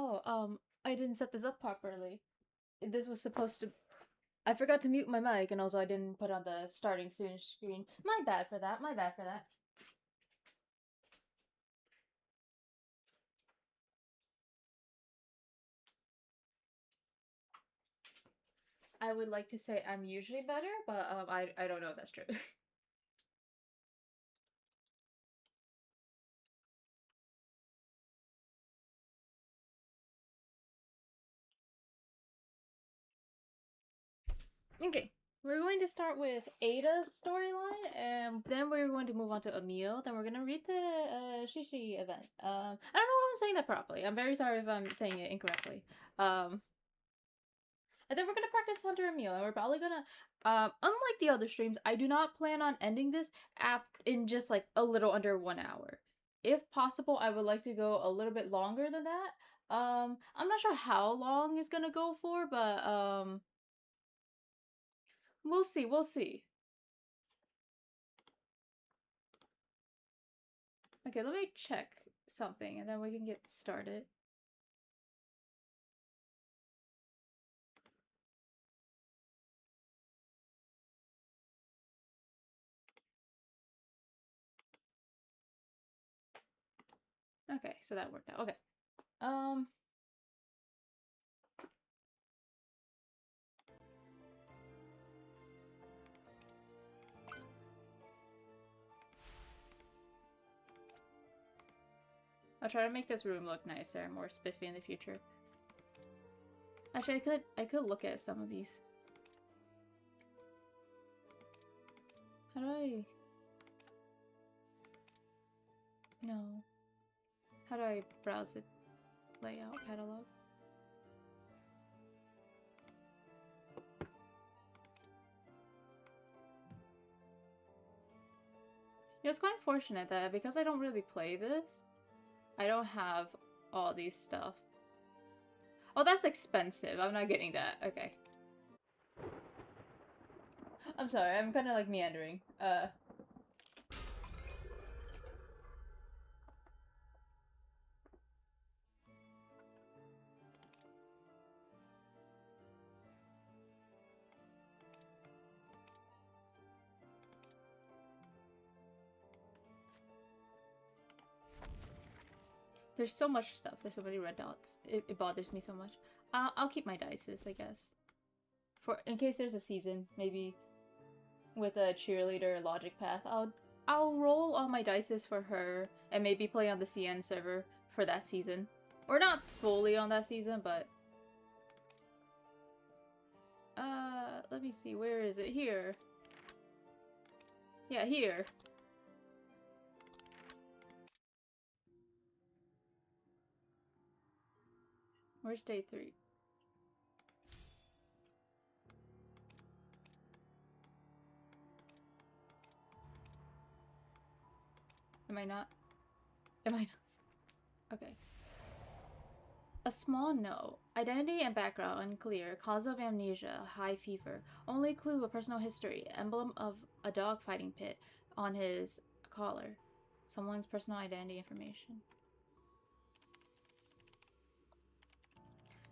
Oh, I didn't set this up properly. This was supposed to. I forgot to mute my mic, and also I didn't put on the starting soon screen. My bad for that. My bad for that. I would like to say I'm usually better, but I don't know if that's true. Okay, we're going to start with Ada's storyline, and then we're going to move on to Emil. Then we're gonna read the Qixi event. I don't know if I'm saying that properly. I'm very sorry if I'm saying it incorrectly. And then we're gonna practice Hunter Emil, and we're probably gonna, unlike the other streams, I do not plan on ending this in just like a little under 1 hour. If possible, I would like to go a little bit longer than that. I'm not sure how long it's gonna go for, but we'll see. We'll see. Okay, let me check something, and then we can get started. Okay, so that worked out. Okay. I'll try to make this room look nicer and more spiffy in the future. Actually, I could look at some of these. How do I... No. How do I browse the layout catalog? You know, it's quite unfortunate that because I don't really play this, I don't have all these stuff. Oh, that's expensive. I'm not getting that. Okay. I'm sorry. I'm kind of like meandering. There's so much stuff. There's so many red dots. It bothers me so much. I'll keep my dices, I guess. In case there's a season, maybe with a cheerleader logic path, I'll roll all my dices for her and maybe play on the CN server for that season. Or not fully on that season, but let me see, where is it? Here. Yeah, here. Where's day 3? Am I not? Am I not? Okay. A small note. Identity and background unclear. Cause of amnesia. High fever. Only clue a personal history. Emblem of a dog fighting pit on his collar. Someone's personal identity information.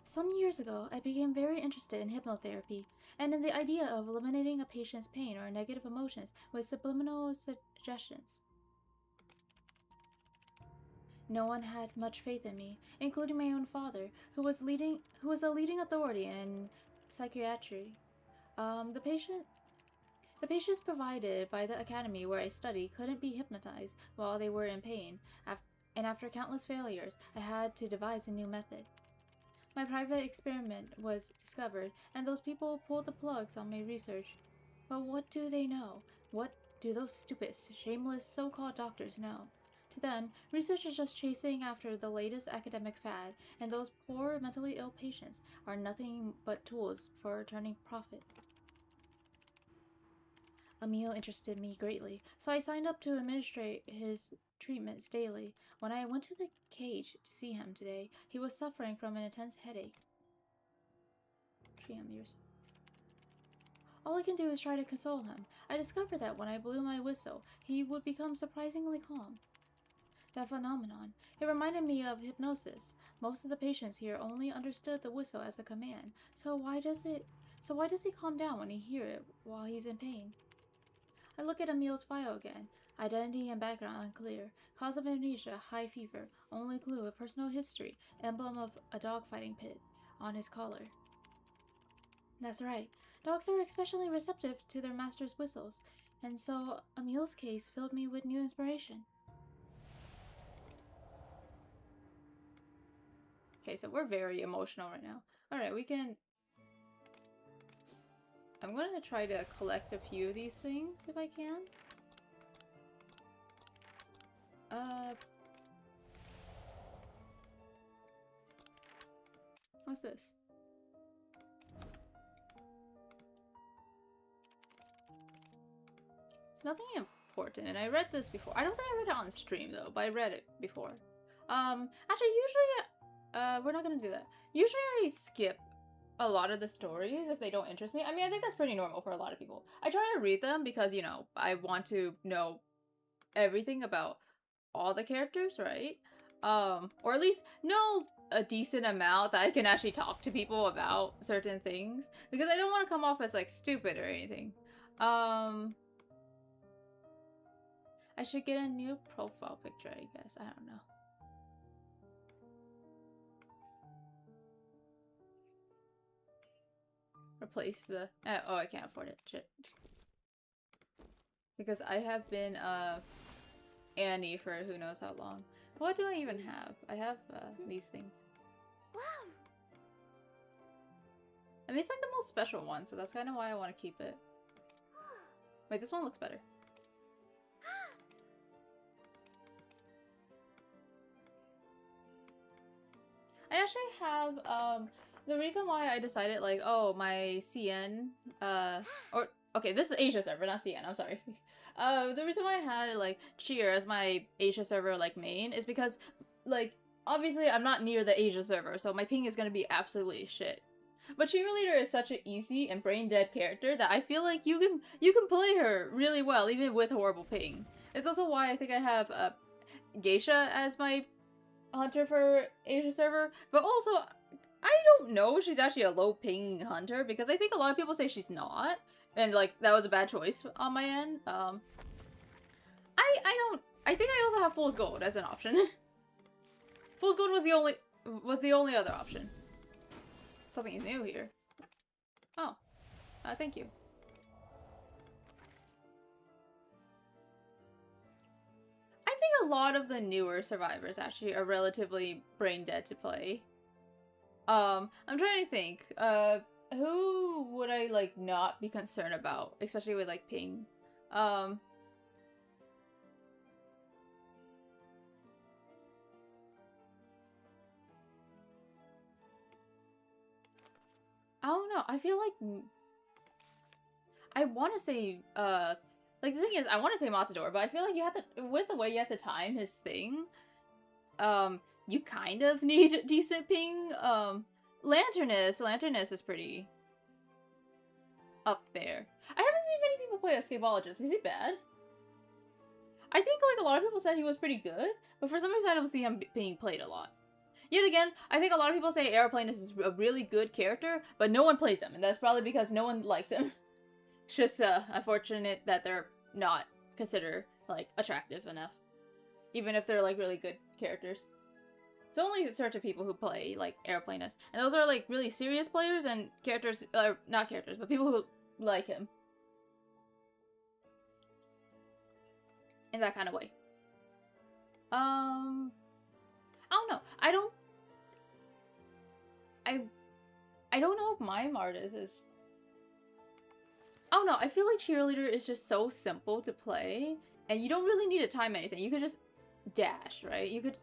Some years ago, I became very interested in hypnotherapy and in the idea of eliminating a patient's pain or negative emotions with subliminal suggestions. No one had much faith in me, including my own father, who was a leading authority in psychiatry. The patients provided by the academy where I studied couldn't be hypnotized while they were in pain, and after countless failures, I had to devise a new method. My private experiment was discovered, and those people pulled the plugs on my research. But what do they know? What do those stupid, shameless so-called doctors know? To them, research is just chasing after the latest academic fad, and those poor, mentally ill patients are nothing but tools for turning profit. Emil interested me greatly, so I signed up to administrate his treatments daily. When I went to the cage to see him today, he was suffering from an intense headache. Treat him yourself. All I can do is try to console him. I discovered that when I blew my whistle, he would become surprisingly calm. That phenomenon. It reminded me of hypnosis. Most of the patients here only understood the whistle as a command. So why does he calm down when he hears it while he's in pain? I look at Emil's file again. Identity and background unclear. Cause of amnesia, high fever. Only clue, a personal history. Emblem of a dogfighting pit on his collar. That's right. Dogs are especially receptive to their master's whistles. And so Emil's case filled me with new inspiration. Okay, so we're very emotional right now. Alright, we can... I'm gonna try to collect a few of these things, if I can. What's this? It's nothing important, and I read this before. I don't think I read it on stream, though, but I read it before. Actually, usually, we're not gonna do that. Usually I skip a lot of the stories if they don't interest me. I mean, I think that's pretty normal for a lot of people. I try to read them because, you know, I want to know everything about all the characters, right? Or at least know a decent amount that I can actually talk to people about certain things. Because I don't want to come off as, like, stupid or anything. I should get a new profile picture, I guess. I don't know. Replace the... oh, I can't afford it. Shit. Because I have been, Annie for who knows how long. What do I even have? I have, these things. Wow. I mean, it's like the most special one, so that's kind of why I want to keep it. Wait, this one looks better. I actually have, the reason why I decided, like, oh, my CN, okay, this is Asia server, not CN, I'm sorry. The reason why I had, like, Cheer as my Asia server, like, main is because, like, obviously I'm not near the Asia server, so my ping is gonna be absolutely shit. But Cheerleader is such an easy and brain-dead character that I feel like you can play her really well, even with horrible ping. It's also why I think I have, Geisha as my hunter for Asia server, but also, I don't know if she's actually a low ping hunter, because I think a lot of people say she's not, and like, that was a bad choice on my end. I think I also have Fool's Gold as an option. Fool's Gold was the only other option. Something is new here. Oh, thank you. I think a lot of the newer survivors actually are relatively brain dead to play. I'm trying to think, who would I, like, not be concerned about, especially with, like, ping? I don't know, I feel like, I want to say, like, the thing is, I want to say Matador, but I feel like you have to, with the way you have to time his thing, you kind of need decent ping. Lanternus is pretty up there. I haven't seen many people play Escapeologist. Is he bad? I think, like, a lot of people said he was pretty good, but for some reason I don't see him being played a lot. Yet again, I think a lot of people say Aeroplanus is a really good character, but no one plays him, and that's probably because no one likes him. It's just, unfortunate that they're not considered, like, attractive enough. Even if they're, like, really good characters. It's only certain people who play, like, Aeroplanus. And those are, like, really serious players and characters, not characters, but people who like him. In that kind of way. I don't know. I don't know if Mime Artist is... I don't know. I feel like Cheerleader is just so simple to play, and you don't really need to time anything. You could just dash, right? You could...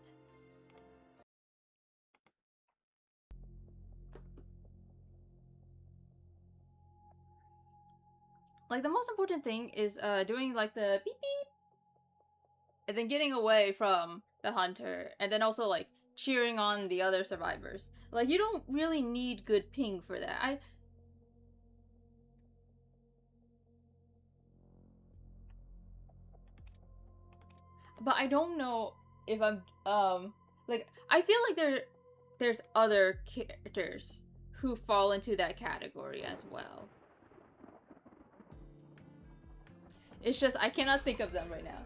Like, the most important thing is, doing, like, the beep beep, and then getting away from the hunter, and then also, like, cheering on the other survivors. Like, you don't really need good ping for that. But I don't know... if I'm like I feel like there's other characters who fall into that category as well. It's just I cannot think of them right now.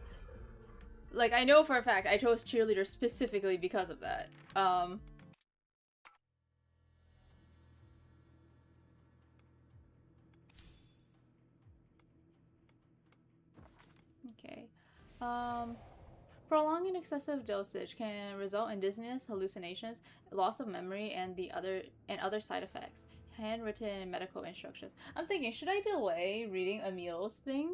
Like I know for a fact I chose cheerleader specifically because of that. Okay. Prolonging excessive dosage can result in dizziness, hallucinations, loss of memory, and other side effects. Handwritten medical instructions. I'm thinking, should I delay reading Emil's thing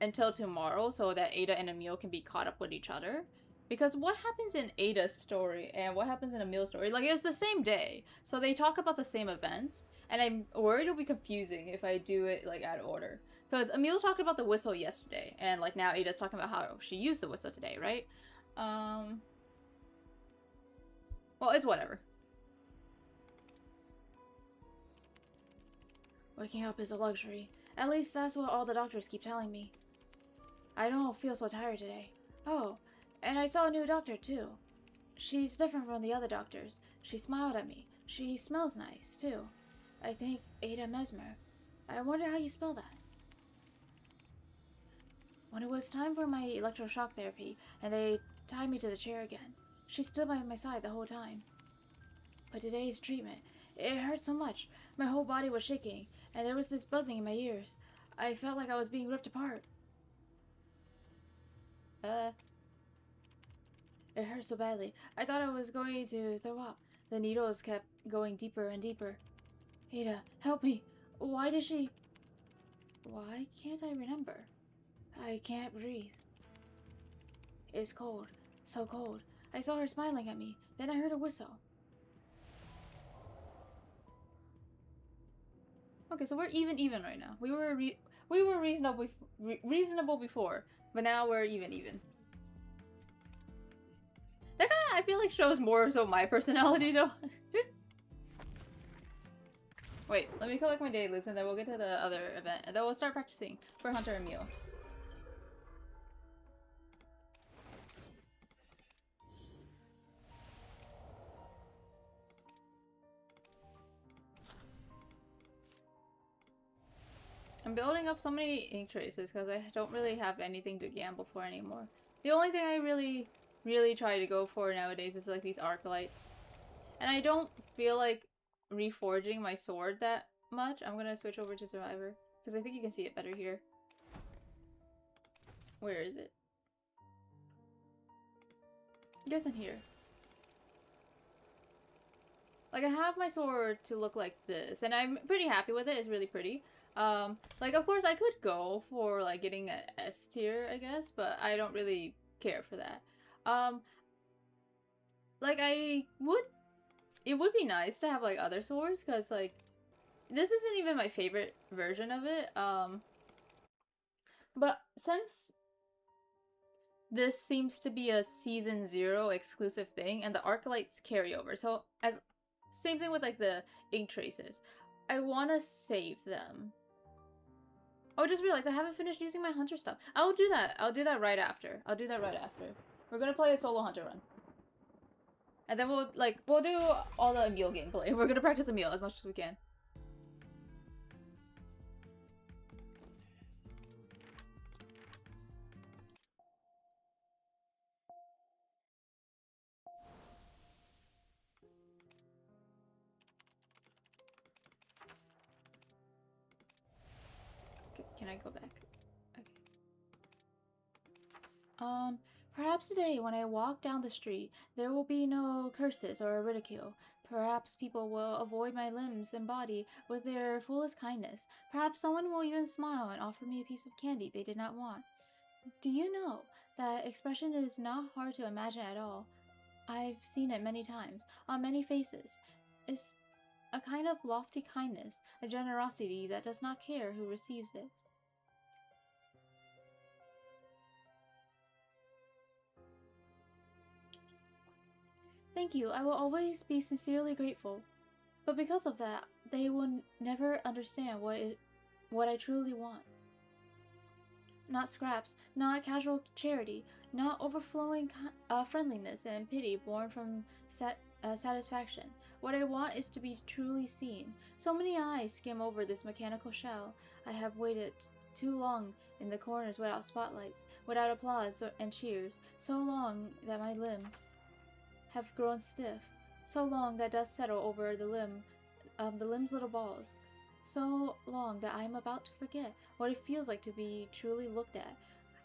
until tomorrow so that Ada and Emil can be caught up with each other? Because what happens in Ada's story and what happens in Emil's story, like it's the same day, so they talk about the same events, and I'm worried it'll be confusing if I do it like out of order. Because Emil talked about the whistle yesterday, and like now Ada's talking about how she used the whistle today, right? Well, it's whatever. Waking up is a luxury. At least that's what all the doctors keep telling me. I don't feel so tired today. Oh, and I saw a new doctor too. She's different from the other doctors. She smiled at me. She smells nice too. I think Ada Mesmer. I wonder how you spell that. When it was time for my electroshock therapy, and they tied me to the chair again, she stood by my side the whole time. But today's treatment, it hurt so much. My whole body was shaking, and there was this buzzing in my ears. I felt like I was being ripped apart. It hurt so badly. I thought I was going to throw up. The needles kept going deeper and deeper. Ada, help me. Why can't I remember? I can't breathe. It's cold. So cold. I saw her smiling at me. Then I heard a whistle. Okay, so we're even right now. We were reasonable before, but now we're even. That kind of I feel like shows more so my personality though. Wait, let me collect my dailies and then we'll get to the other event, and then we'll start practicing for Hunter Emil. I'm building up so many ink traces because I don't really have anything to gamble for anymore. The only thing I really try to go for nowadays is like these arc lights. And I don't feel like reforging my sword that much. I'm gonna switch over to Survivor because I think you can see it better here. Where is it? I guess in here. Like I have my sword to look like this, and I'm pretty happy with it. It's really pretty. Like of course I could go for like getting an S tier, I guess, but I don't really care for that. Like it would be nice to have like other swords, because like this isn't even my favorite version of it. But since this seems to be a season 0 exclusive thing, and the arc lights carry over, so as same thing with like the ink traces, I want to save them. Oh, I just realized I haven't finished using my hunter stuff. I'll do that right after. We're gonna play a solo hunter run. And then we'll do all the Emil gameplay. We're gonna practice Emil as much as we can. Okay, can I go back? Okay. Perhaps today when I walk down the street, there will be no curses or ridicule. Perhaps people will avoid my limbs and body with their fullest kindness. Perhaps someone will even smile and offer me a piece of candy they did not want. Do you know that expression is not hard to imagine at all? I've seen it many times, on many faces. It's a kind of lofty kindness, a generosity that does not care who receives it. Thank you, I will always be sincerely grateful. But because of that, they will never understand what I truly want. Not scraps, not casual charity, not overflowing friendliness and pity born from satisfaction. What I want is to be truly seen. So many eyes skim over this mechanical shell. I have waited too long in the corners without spotlights, without applause and cheers, so long that my limbs have grown stiff, so long that dust settle over the limb's little balls, so long that I am about to forget what it feels like to be truly looked at.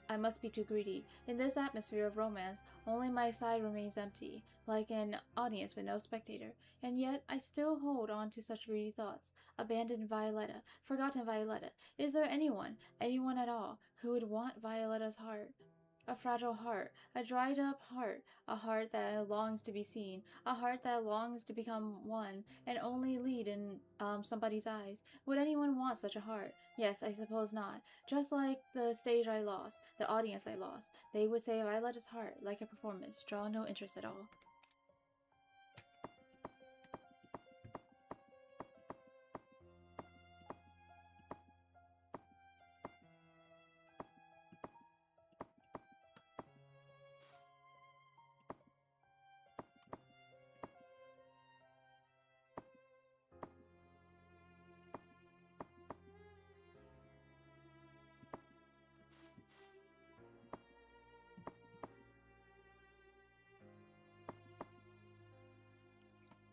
I must be too greedy. In this atmosphere of romance, only my side remains empty, like an audience with no spectator. And yet, I still hold on to such greedy thoughts. Abandoned Violetta, forgotten Violetta. Is there anyone at all, who would want Violetta's heart? A fragile heart, a dried up heart, a heart that longs to be seen, a heart that longs to become one and only lead in somebody's eyes. Would anyone want such a heart? Yes, I suppose not. Just like the stage I lost, the audience I lost, they would say Violetta's heart, like a performance, draw no interest at all.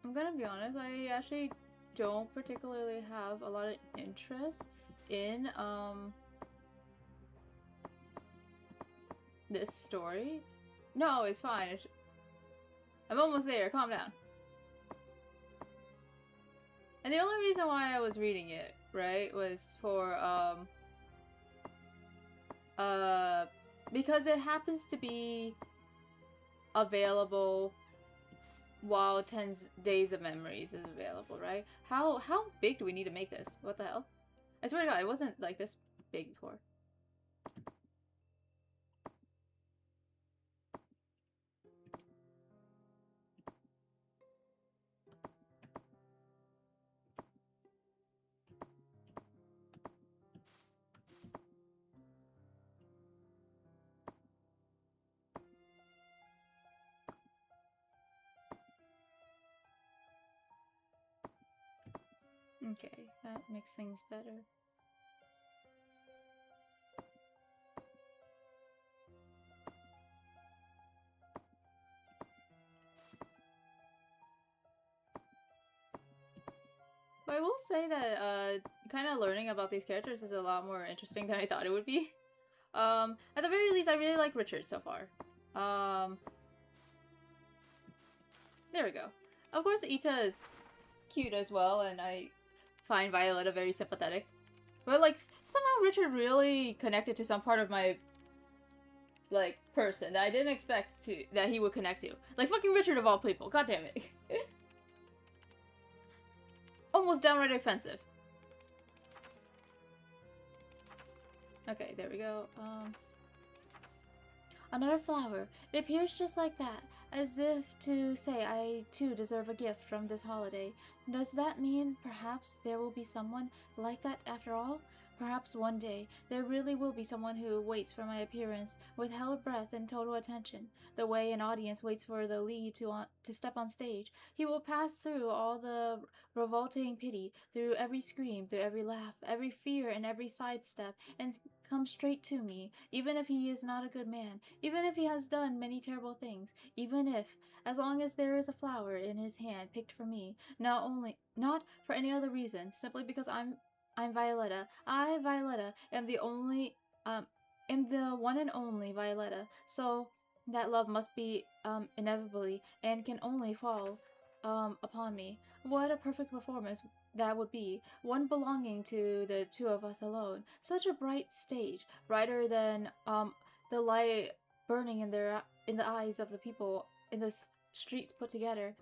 I'm gonna be honest, I actually don't particularly have a lot of interest in this story. No, it's fine. I'm almost there. Calm down. And the only reason why I was reading it, right, was for because it happens to be available while 10 Days of Memories is available, right? How big do we need to make this? What the hell? I swear to God, it wasn't like this big before. Okay, that makes things better. But I will say that kind of learning about these characters is a lot more interesting than I thought it would be. At the very least, I really like Richard so far. There we go. Of course, Ita is cute as well, and I find Violetta very sympathetic. But, like, somehow Richard really connected to some part of my, like, person that I didn't expect that he would connect to. Like, fucking Richard of all people. God damn it. Almost downright offensive. Okay, there we go. Another flower. It appears just like that, as if to say I too deserve a gift from this holiday. Does that mean perhaps there will be someone like that after all? Perhaps one day there really will be someone who waits for my appearance with held breath and total attention, the way an audience waits for the lead to step on stage. He will pass through all the revolting pity, through every scream, through every laugh, every fear, and every sidestep, and come straight to me, even if he is not a good man, even if he has done many terrible things, even if, as long as there is a flower in his hand picked for me, not for any other reason, simply because I'm Violetta. I, Violetta, am the one and only Violetta. So that love must be inevitably and can only fall upon me. What a perfect performance that would be, one belonging to the two of us alone. Such a bright stage, brighter than the light burning in the eyes of the people in the streets put together.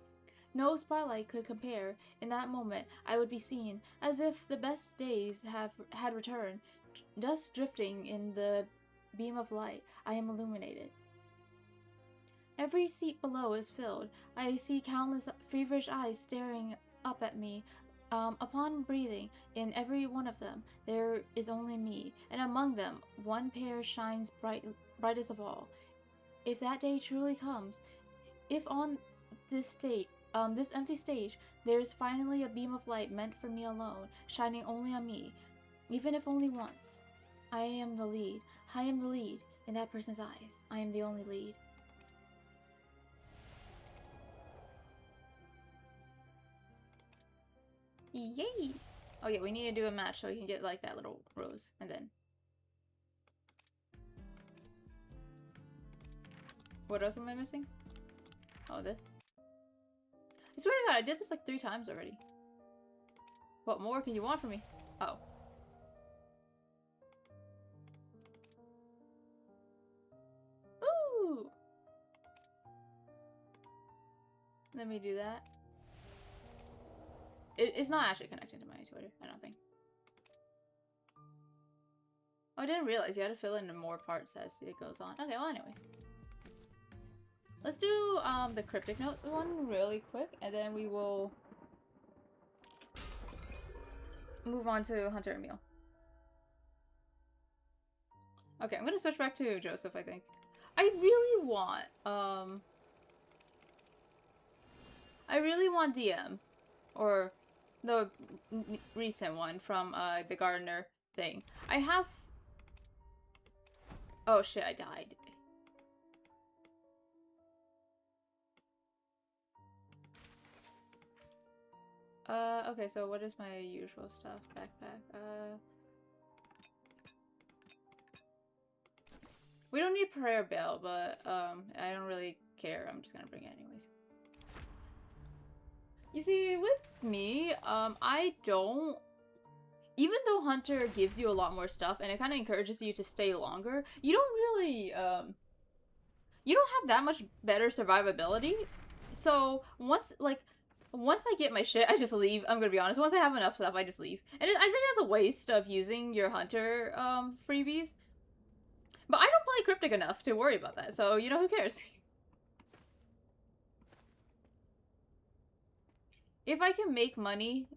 No spotlight could compare. In that moment, I would be seen, as if the best days had returned. Dust drifting in the beam of light, I am illuminated. Every seat below is filled. I see countless feverish eyes staring up at me Upon breathing, in every one of them, there is only me, and among them, one pair shines brightest of all. If that day truly comes, if on this this empty stage, there is finally a beam of light meant for me alone, shining only on me, even if only once, I am the lead. I am the lead in that person's eyes. I am the only lead. Yay! Oh yeah, we need to do a match so we can get like that little rose, and then... What else am I missing? Oh, this? I swear to God, I did this like 3 times already. What more can you want from me? Oh. Ooh! Let me do that. It's not actually connected to my Twitter, I don't think. Oh, I didn't realize you had to fill in more parts as it goes on. Okay, well anyways. Let's do the cryptic note one really quick, and then we will move on to Hunter Emil. Okay, I'm gonna switch back to Joseph, I think. I really want DM, or the recent one from the gardener thing. I have... Oh shit, I died. Okay, so what is my usual stuff? Backpack, we don't need prayer bell, but, I don't really care. I'm just gonna bring it anyways. You see, with me, I don't... Even though Hunter gives you a lot more stuff, and it kind of encourages you to stay longer, you don't really, you don't have that much better survivability. So, once I get my shit, I just leave. I'm gonna be honest. Once I have enough stuff, I just leave. And I think that's a waste of using your Hunter, freebies. But I don't play Cryptic enough to worry about that, so, you know, who cares? If I can make money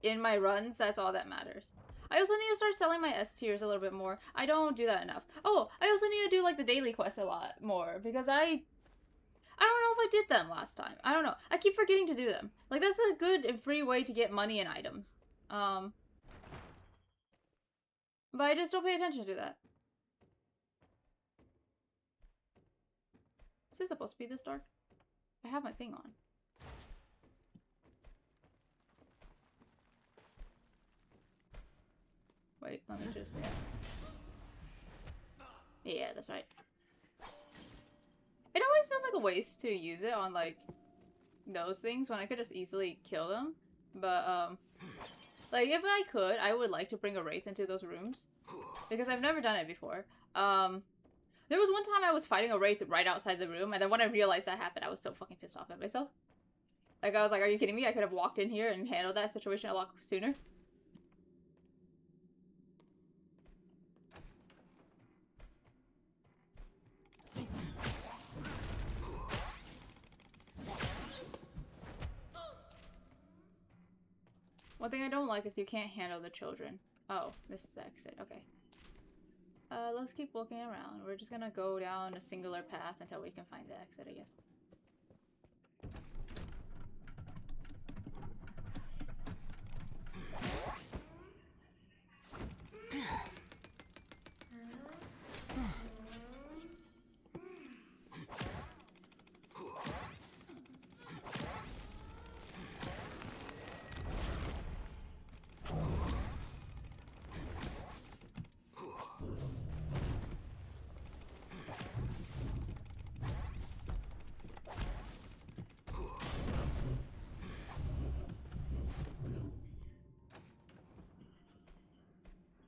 in my runs, that's all that matters. I also need to start selling my S tiers a little bit more. I don't do that enough. Oh, I also need to do, like, the daily quests a lot more, because I don't know if I did them last time. I don't know. I keep forgetting to do them. Like, that's a good and free way to get money and items. But I just don't pay attention to that. Is this supposed to be this dark? I have my thing on. Wait, let me just, yeah, that's right. It always feels like a waste to use it on, like, those things when I could just easily kill them. But, like, if I could, I would like to bring a wraith into those rooms. Because I've never done it before. There was one time I was fighting a wraith right outside the room, and then when I realized that happened, I was so fucking pissed off at myself. Like, I was like, are you kidding me? I could have walked in here and handled that situation a lot sooner. One thing I don't like is you can't handle the children. Oh, this is the exit. Okay. Let's keep looking around. We're just gonna go down a singular path until we can find the exit, I guess.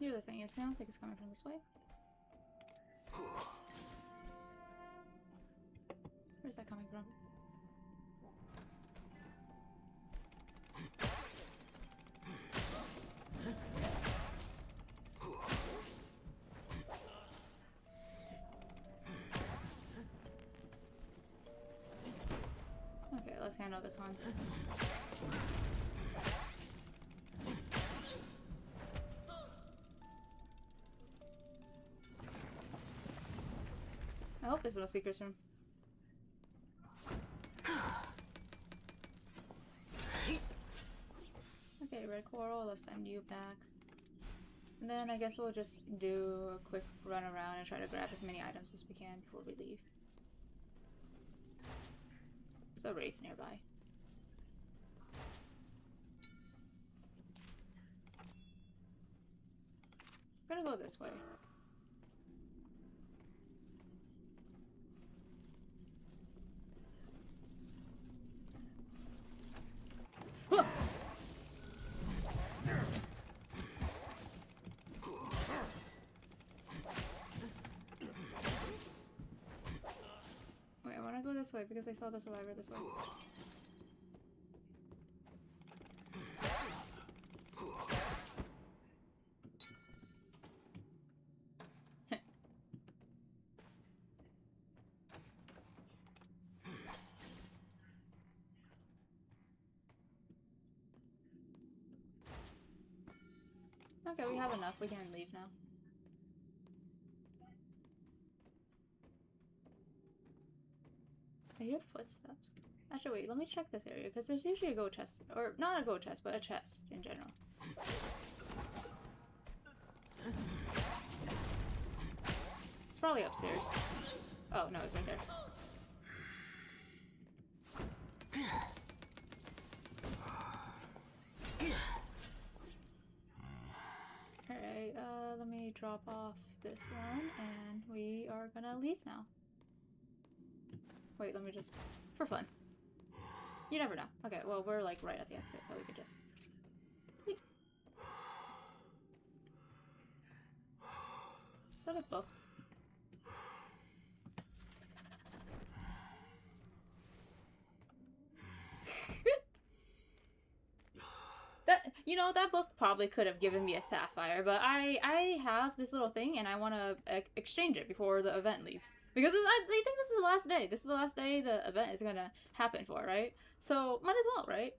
Here's the thing, it sounds like it's coming from this way. Where's that coming from? Okay, let's handle this one. There's no secrets room. Okay, red coral, let's send you back. And then I guess we'll just do a quick run around and try to grab as many items as we can before we leave. There's a wraith nearby. I'm gonna go this way. Wait, I wanna go this way because I saw the survivor this way. Okay, we have enough. We can leave now. I hear footsteps. Actually, wait, let me check this area, because there's usually a go chest. Or, not a go chest, but a chest in general. It's probably upstairs. Oh, no, it's right there. Alright, let me drop off this one, and we are gonna leave now. Wait, let me just... for fun. You never know. Okay, well, we're like right at the exit, so we could just... leave. Is that a book? That, you know, that book probably could have given me a sapphire, but I have this little thing and I want to exchange it before the event leaves. Because I think this is the last day. This is the last day the event is going to happen for, right? So, might as well, right?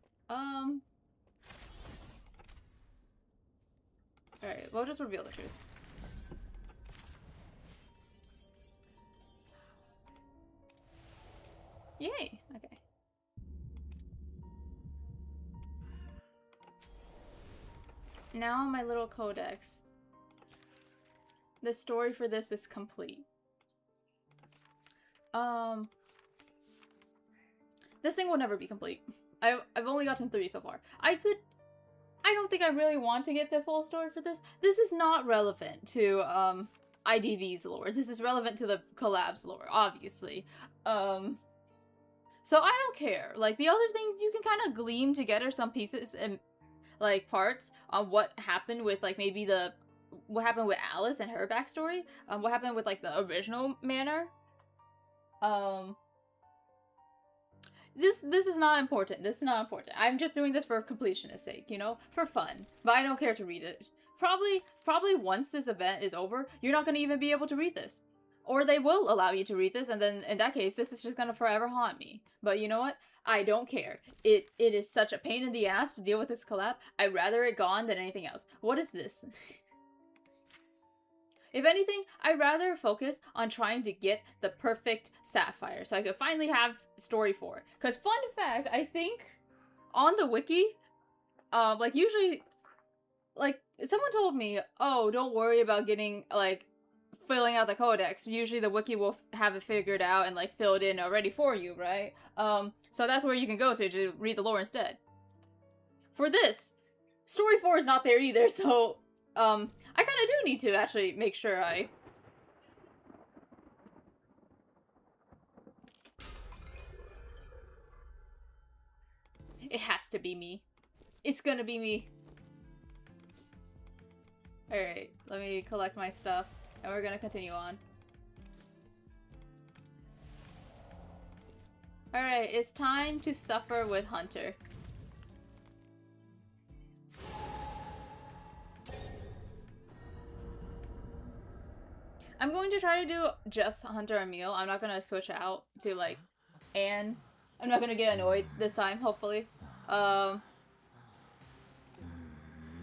Alright, we'll just reveal the truth. Yay! Okay. Now my little codex. The story for this is complete. This thing will never be complete. I've only gotten 3 so far. I don't think I really want to get the full story for this. This is not relevant to, IDV's lore. This is relevant to the collab's lore, obviously. So I don't care. Like, the other things, you can kind of gleam together some pieces and, like, parts on what happened with, like, maybe what happened with Alice and her backstory. What happened with, like, the original manor. This is not important. This is not important. I'm just doing this for completionist sake, you know? For fun. But I don't care to read it. Probably once this event is over, you're not going to even be able to read this. Or they will allow you to read this, and then in that case, this is just going to forever haunt me. But you know what? I don't care. It is such a pain in the ass to deal with this collab. I'd rather it gone than anything else. What is this? If anything, I'd rather focus on trying to get the perfect sapphire so I could finally have story 4. Because fun fact, I think on the wiki, like usually, like someone told me, oh, don't worry about getting, like, filling out the codex. Usually the wiki will have it figured out and, like, filled in already for you, right? So that's where you can go to read the lore instead. For this, story 4 is not there either, so, I kind of do need to actually make sure I... It has to be me. It's gonna be me. Alright, let me collect my stuff, and we're gonna continue on. Alright, it's time to suffer with Hunter. I'm going to try to do just Hunter Emil. I'm not gonna switch out to, like, Anne. I'm not gonna get annoyed this time, hopefully.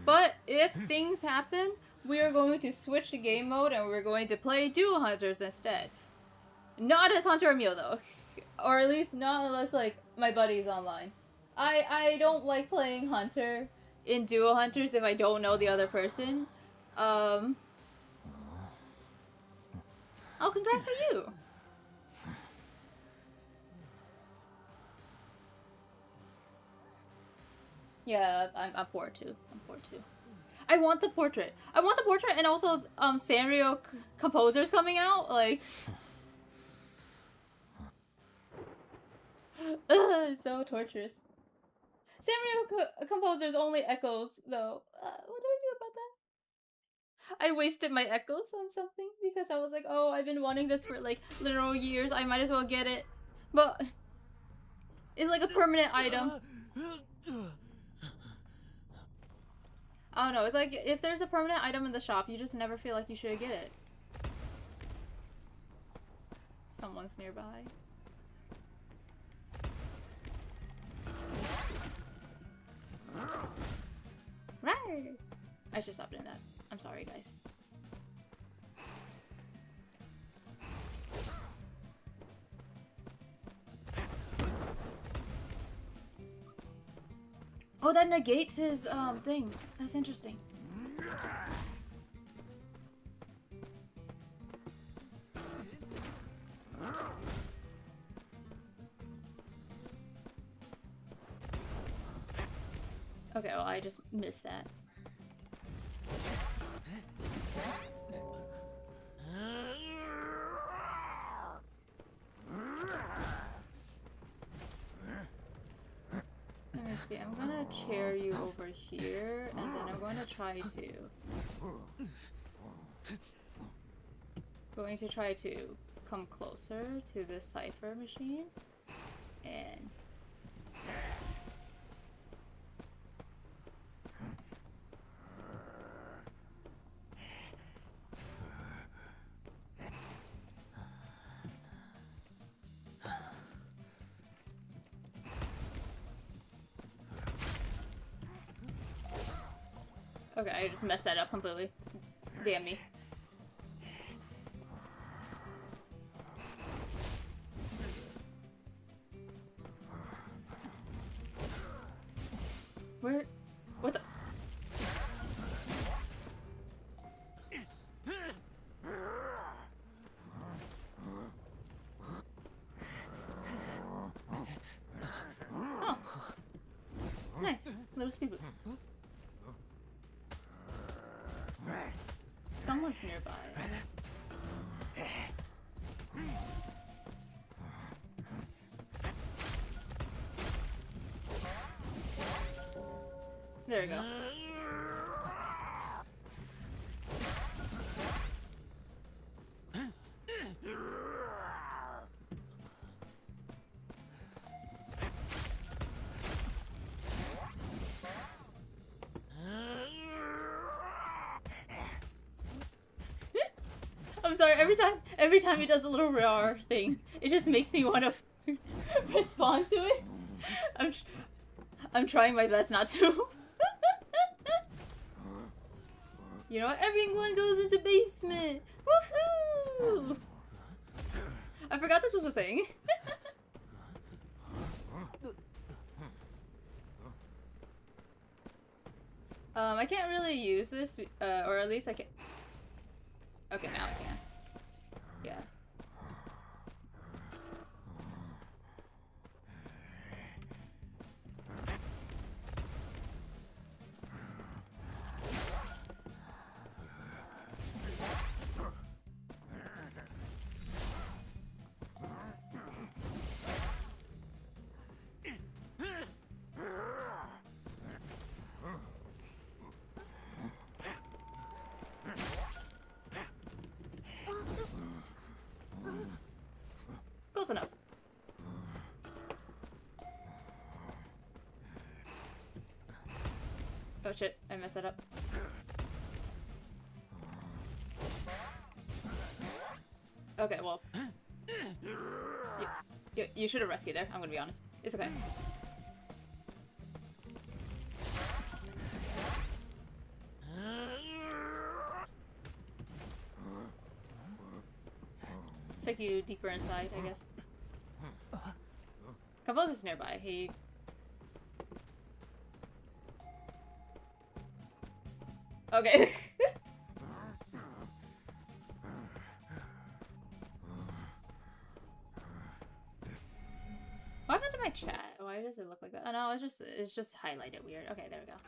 But if things happen, we are going to switch to game mode and we're going to play dual hunters instead. Not as Hunter Emil though. Or at least not unless like my buddy's online. I don't like playing Hunter in duo hunters if I don't know the other person. Oh, congrats for you. Yeah, I'm poor too. I'm poor too. I want the portrait. I want the portrait, and also Sanrio composers coming out. Like, so torturous. Sanrio composers only echoes though. What do I do about that? I wasted my echoes on something because I was like, oh, I've been wanting this for like literal years. I might as well get it, but it's like a permanent item. I don't know. It's like if there's a permanent item in the shop, you just never feel like you should get it. Someone's nearby. Right. I should stop doing that. I'm sorry, guys. Oh, that negates his thing. That's interesting. Okay, well, I just missed that. Let me see, I'm gonna chair you over here, and then I'm going to try to come closer to this cipher machine, and okay, I just messed that up completely. Damn me. Where? What the? Oh. Nice. Little speed boost. Someone's nearby. There we go. I'm sorry, every time he does a little rar thing, it just makes me want to respond to it. I'm trying my best not to. You know what? Everyone goes into basement. Woohoo! I forgot this was a thing. I can't really use this, or at least I can. Okay, now I can. Yeah. Close enough. Oh shit, I messed that up. Okay, well. You should have rescued there, I'm gonna be honest. It's okay. It's like you deeper inside, I guess. Composer's nearby. He... Okay. What happened to my chat? Why does it look like that? Oh no, it's just highlighted weird. Okay, there we go.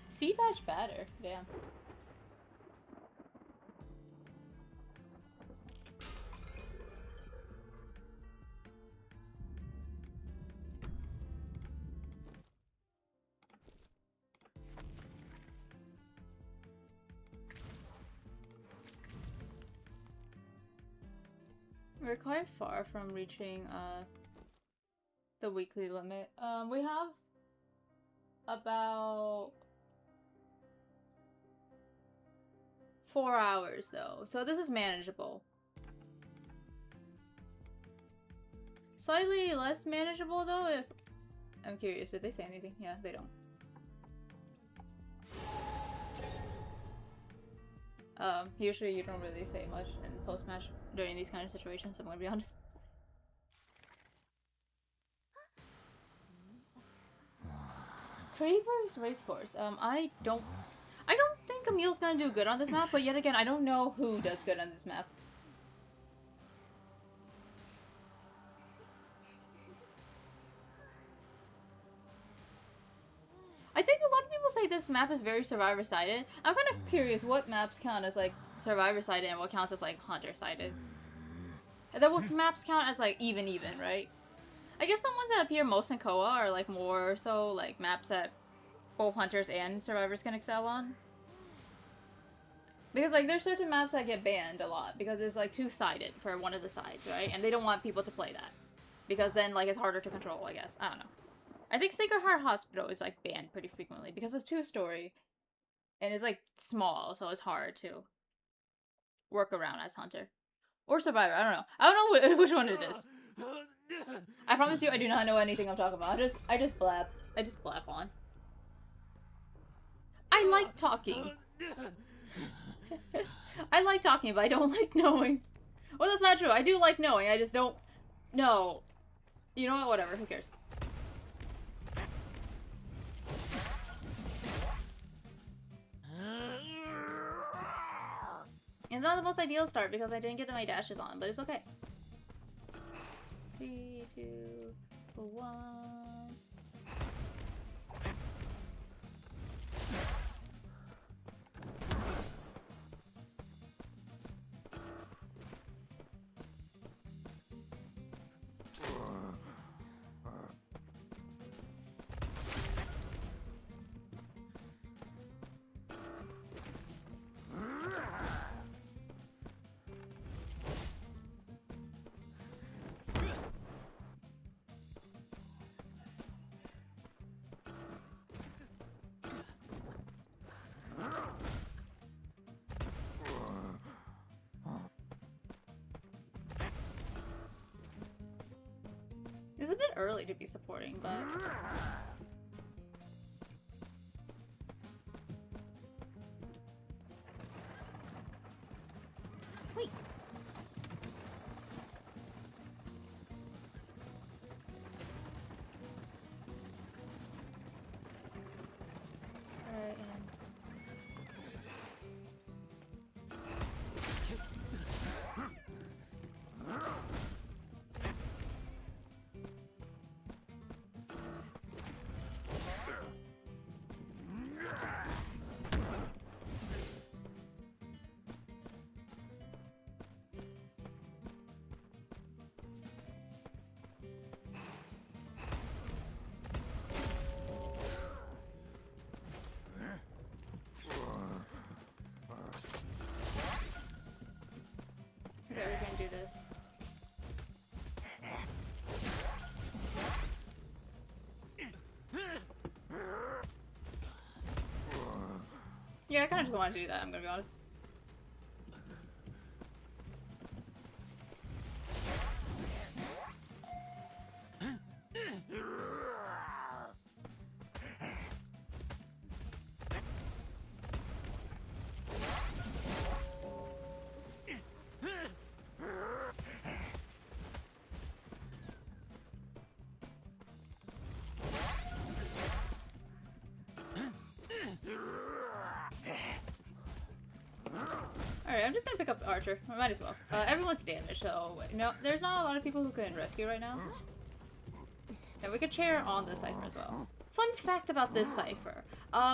Sea badge batter. Damn. We're quite far from reaching the weekly limit. We have about 4 hours though, so this is manageable. Slightly less manageable though if... I'm curious, did they say anything? Yeah, they don't. Usually you don't really say much in post-match during these kind of situations, I'm gonna be honest. Kraber's Racecourse. I don't think Emil's gonna do good on this map, but yet again, I don't know who does good on this map. I think a lot of people say this map is very survivor-sided. I'm kind of curious what maps count as, like, survivor-sided and what counts as, like, hunter-sided. And then what maps count as, like, even, right? I guess the ones that appear most in Koa are, like, more so, like, maps that both hunters and survivors can excel on. Because, like, there's certain maps that get banned a lot because it's, like, two-sided for one of the sides, right? And they don't want people to play that. Because then, like, it's harder to control, I guess. I don't know. I think Sacred Heart Hospital is, like, banned pretty frequently because it's two-story. And it's, like, small, so it's hard to work around as hunter. Or survivor, I don't know. I don't know which one it is. I promise you I do not know anything I'm talking about. I just blab. I just blab on. I like talking. I like talking, but I don't like knowing. Well, that's not true. I do like knowing. I just don't know. You know what? Whatever. Who cares? It's not the most ideal start because I didn't get my dashes on, but it's okay. 3, 2, 1. It's a bit early to be supporting, but... Wait. Alright, and... Okay, we can do this. Yeah, I kind of just want to do that, I'm gonna be honest. Alright, I'm just gonna pick up Archer. I might as well. Everyone's damaged, so no, there's not a lot of people who can rescue right now. And we could chair on the cipher as well. Fun fact about this cipher.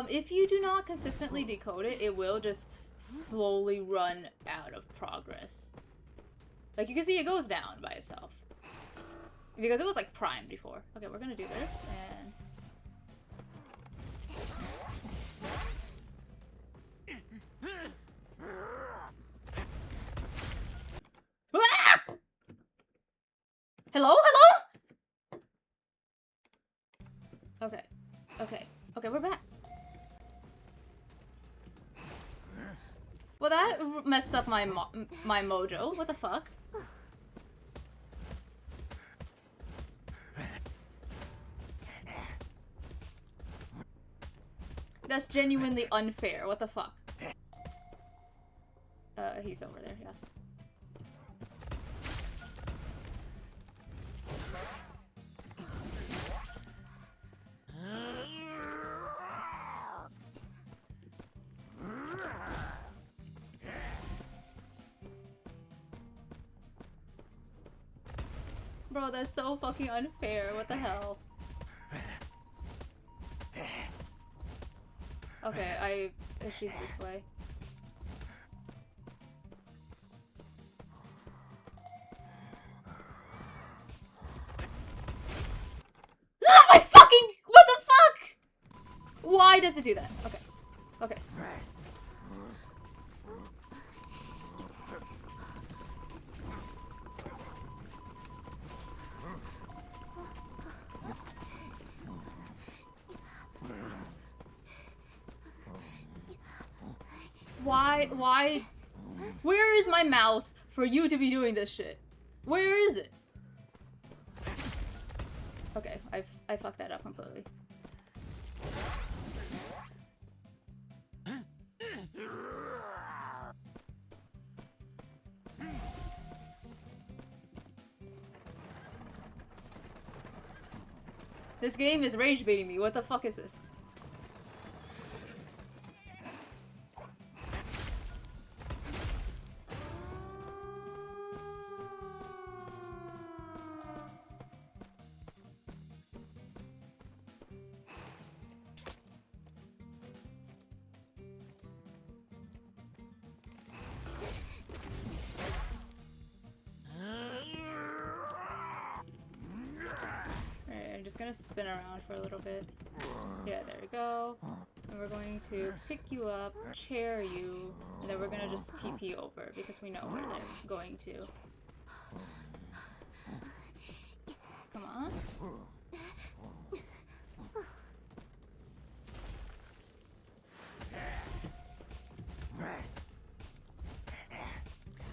If you do not consistently decode it, it will just slowly run out of progress. Like, you can see it goes down by itself. Because it was, like, primed before. Okay, we're gonna do this, and... Ah! Hello? Hello? Okay. Okay. Okay, we're back. Well, that messed up my mojo. What the fuck? That's genuinely unfair. What the fuck? He's over there, yeah. Bro, that's so fucking unfair. What the hell? Okay, she's this way. Ah, my fucking... What the fuck? Why does it do that? Okay. Okay. Why? Where is my mouse for you to be doing this shit? Where is it? Okay, I fucked that up completely. This game is rage baiting me. What the fuck is this? Gonna spin around for a little bit. Yeah, there we go. And we're going to pick you up, chair you, and then we're gonna just TP over because we know where they're going to. Come on.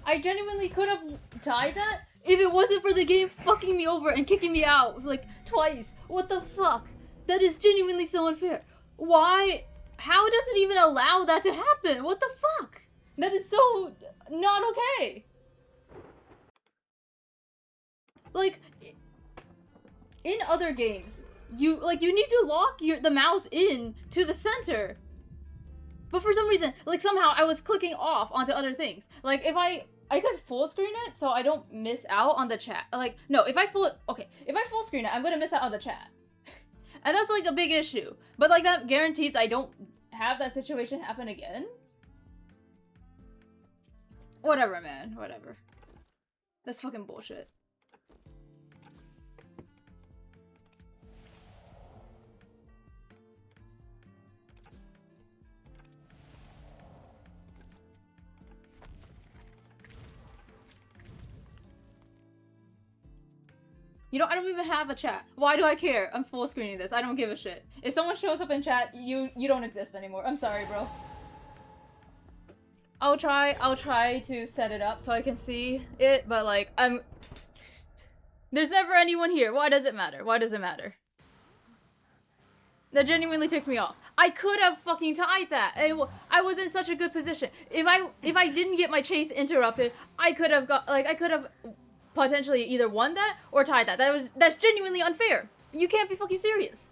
I genuinely could have died that if it wasn't for the game fucking me over and kicking me out, like, twice. What the fuck? That is genuinely so unfair. Why? How does it even allow that to happen? What the fuck? That is so not okay. Like, in other games, you need to lock the mouse in to the center. But for some reason, like, somehow I was clicking off onto other things. Like, if I could full screen it so I don't miss out on the chat. Like, no, if I full screen it, I'm gonna miss out on the chat. And that's, like, a big issue. But, like, that guarantees I don't have that situation happen again. Whatever, man. Whatever. That's fucking bullshit. You know, I don't even have a chat. Why do I care? I'm full screening this. I don't give a shit. If someone shows up in chat, you don't exist anymore. I'm sorry, bro. I'll try to set it up so I can see it, but like, there's never anyone here. Why does it matter? Why does it matter? That genuinely ticked me off. I could have fucking tied that. I was in such a good position. If I didn't get my chase interrupted, I could have potentially either won that or tied that. That's genuinely unfair. You can't be fucking serious.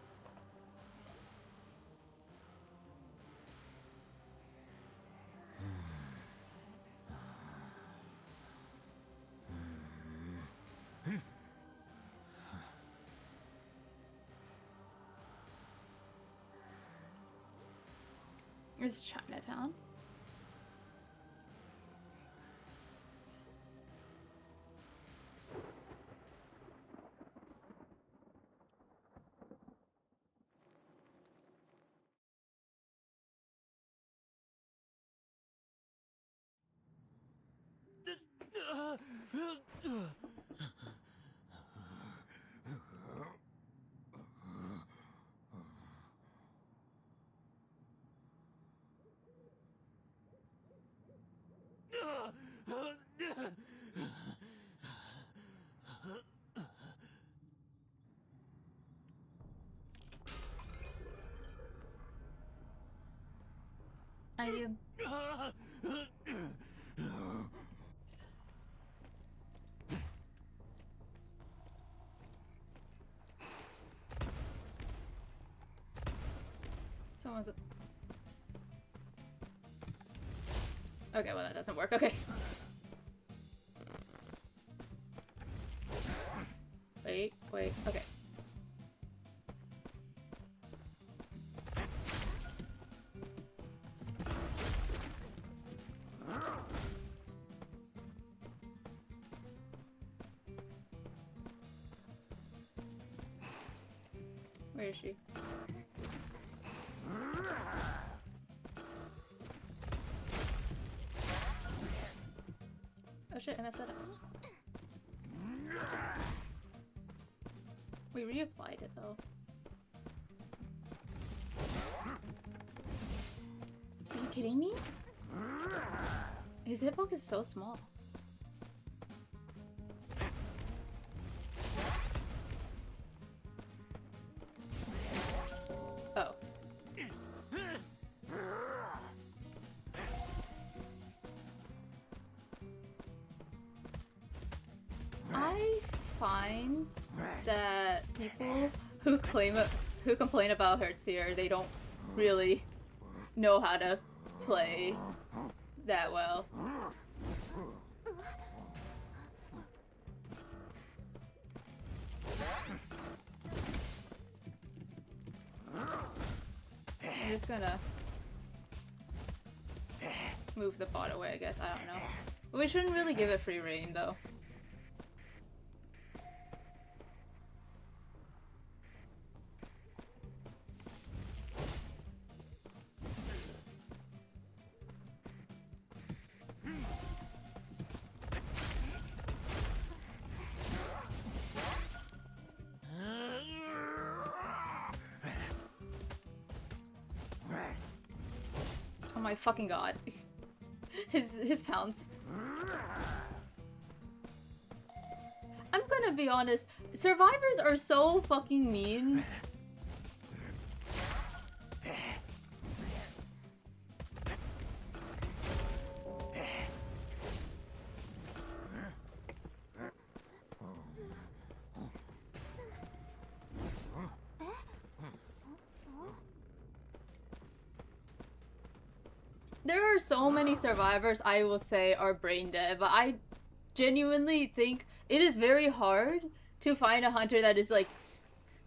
It's Chinatown. I am. Someone's. Okay, well that doesn't work. Okay. Wait, wait. Okay. Where is she? Oh shit, I messed that up. We reapplied it though. Are you kidding me? His hitbox is so small. Oh. I find that people who complain about Hertzier, they don't really know how to play that well. I'm just gonna move the bot away, I guess. I don't know. We shouldn't really give it free reign, though. Oh my fucking god. His pounce. I'm gonna be honest, survivors are so fucking mean. There are so many survivors I will say are brain dead, but I genuinely think it is very hard to find a hunter that is like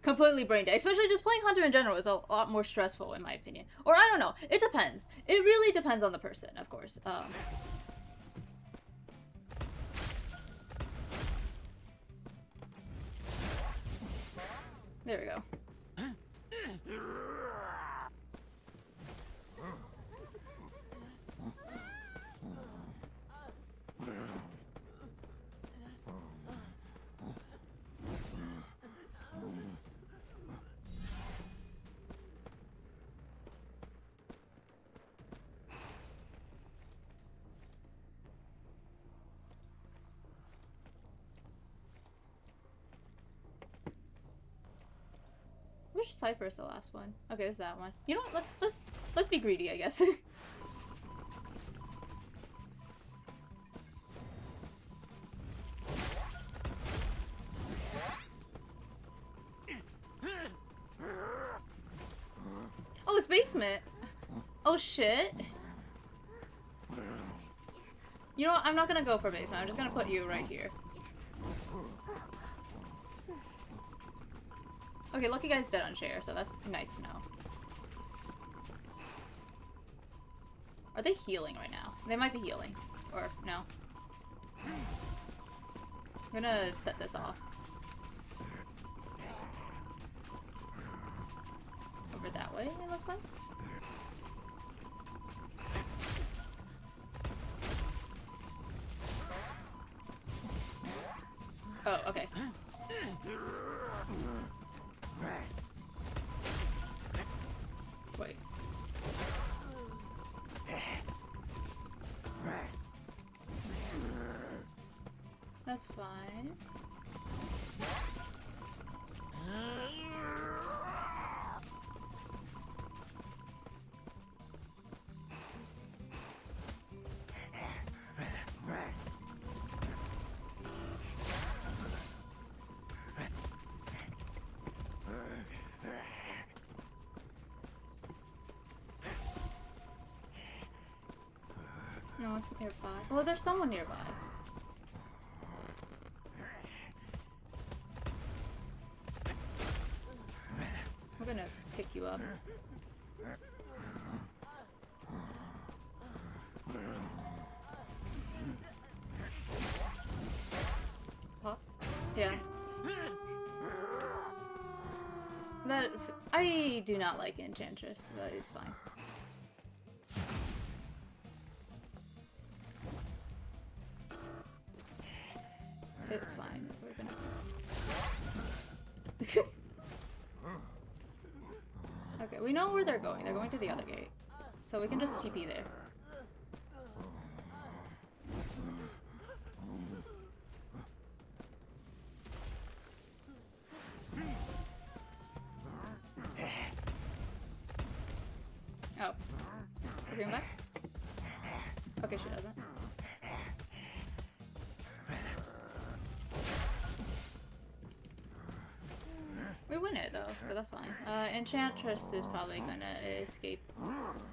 completely brain dead. Especially just playing hunter in general is a lot more stressful in my opinion. Or I don't know, it depends. It really depends on the person, of course. There we go. Which cipher is the last one? Okay, it's that one. You know what? Let's be greedy, I guess. Oh, it's basement. Oh shit. You know what? I'm not gonna go for basement. I'm just gonna put you right here. Okay, Lucky Guy's dead on share, so that's nice to know. Are they healing right now? They might be healing. Or, no. I'm gonna set this off. Over that way, it looks like. Oh, okay. Wait. That's fine. No one's nearby. Well, there's someone nearby. I'm gonna pick you up. Huh? Yeah. That I do not like Enchantress, but it's fine. It's fine. We're gonna. Okay, we know where they're going. They're going to the other gate, so we can just TP there. Oh, we're going back? Okay, she doesn't. We win it though, so that's fine. Enchantress is probably gonna escape.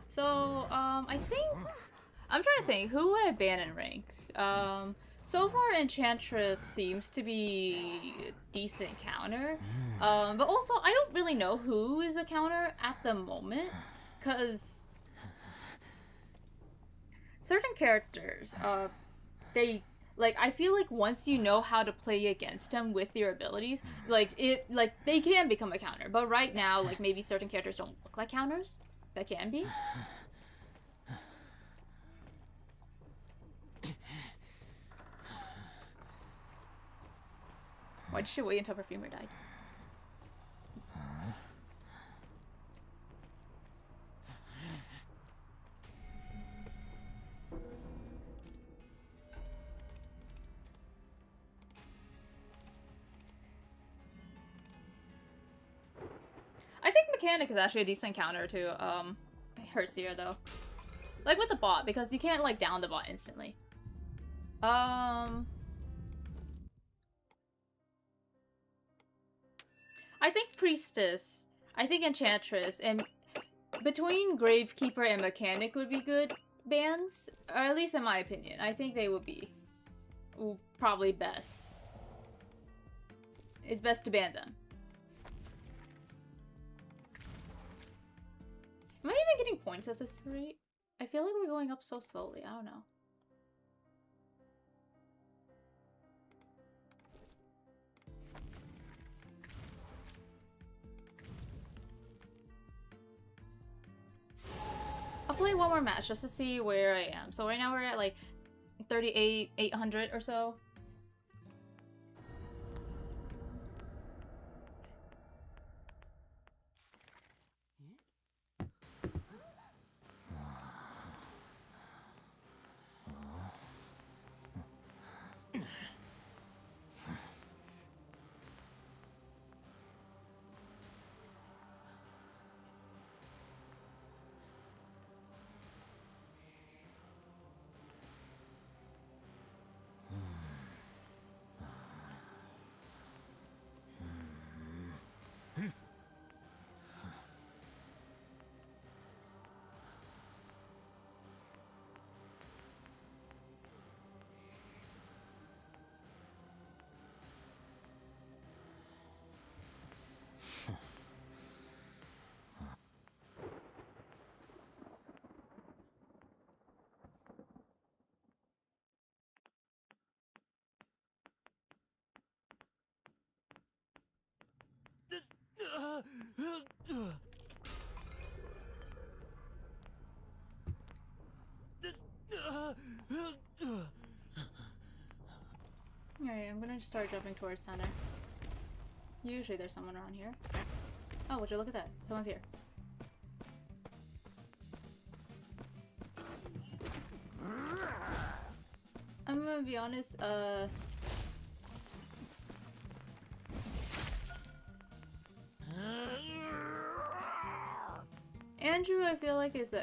So, I'm trying to think, who would I ban in rank? So far Enchantress seems to be a decent counter. But also, I don't really know who is a counter at the moment, cause certain characters, I feel like once you know how to play against them with your abilities, they can become a counter. But right now, maybe certain characters don't look like counters. That can be. Why did she wait until Perfumer died? I think Mechanic is actually a decent counter to Herseer though. Like with the bot, because you can't down the bot instantly. I think Priestess, I think Enchantress, and between Gravekeeper and Mechanic would be good bans, or at least in my opinion. I think they would be probably best. It's best to ban them. Am I even getting points at this rate? I feel like we're going up so slowly. I don't know. I'll play one more match just to see where I am. So right now we're at 38, 800 or so. Alright, I'm gonna start jumping towards center. Usually there's someone around here. Oh, would you look at that? Someone's here. I'm gonna be honest, Andrew, I feel like is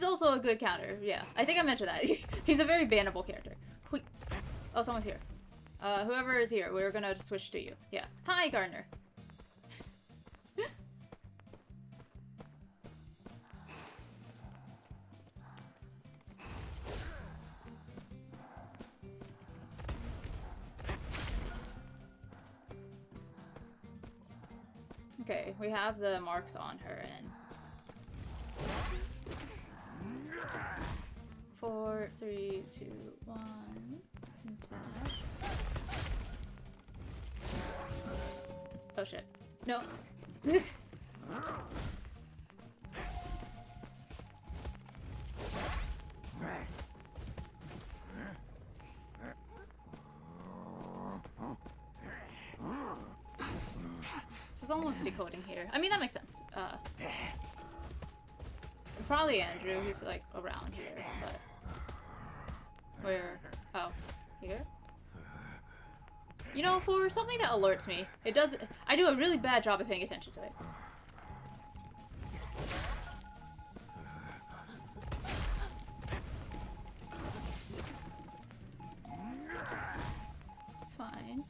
also a good counter. Yeah, I think I mentioned that. He's a very bannable character. Oh, someone's here. Whoever is here, we're gonna switch to you. Yeah. Hi, Gardner. Okay, we have the marks on her and 4, 3, 2, 1. Dash. Oh shit. No. This is almost decoding here. I mean, that makes sense. Probably Andrew. He's like around here, but where? Oh, here? You know, for something that alerts me, it does. I do a really bad job of paying attention to it. It's fine.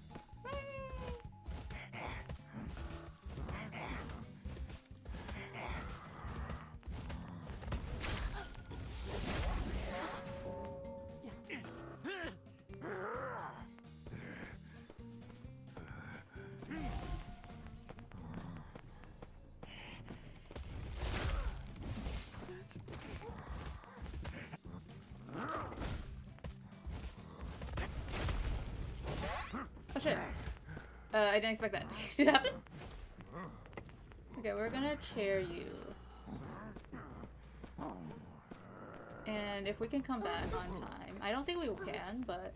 Oh shit. I didn't expect that to happen. Okay, we're gonna chair you. And if we can come back on time. I don't think we can, but...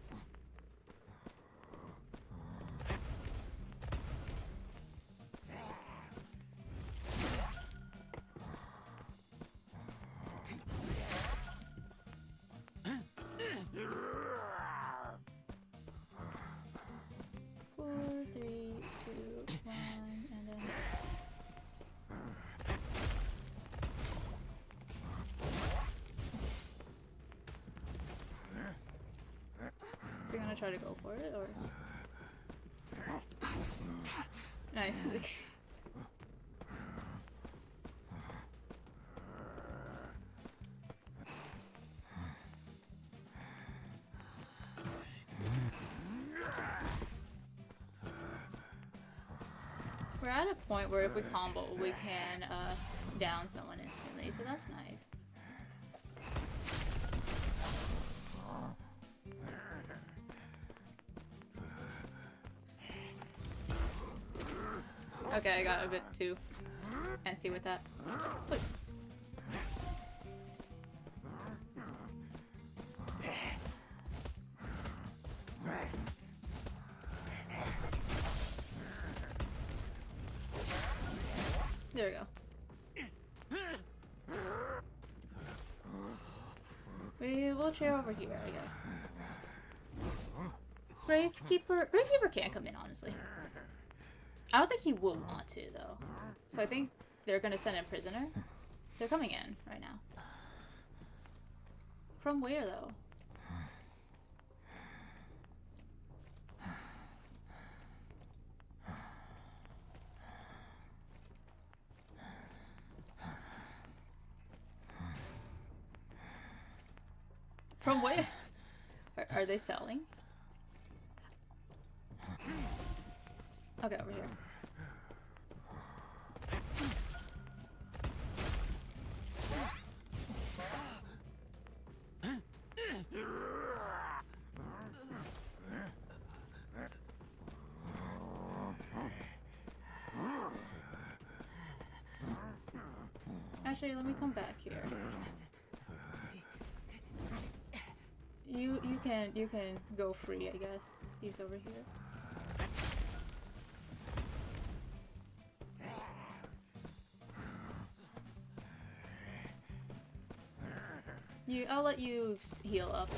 Is he gonna try to go for it, or? Nice. We're at a point where if we combo, we can down someone instantly, so that's nice. Okay, I got a bit too antsy with that. Look. There we go. We will chair over here, I guess. Gravekeeper can't come in, honestly. I don't think he will want to, though. So I think they're gonna send a prisoner. They're coming in right now. From where, though? From where? Are they selling? Okay, over here. Actually, let me come back here. You can go free, I guess. He's over here. I'll let you heal up.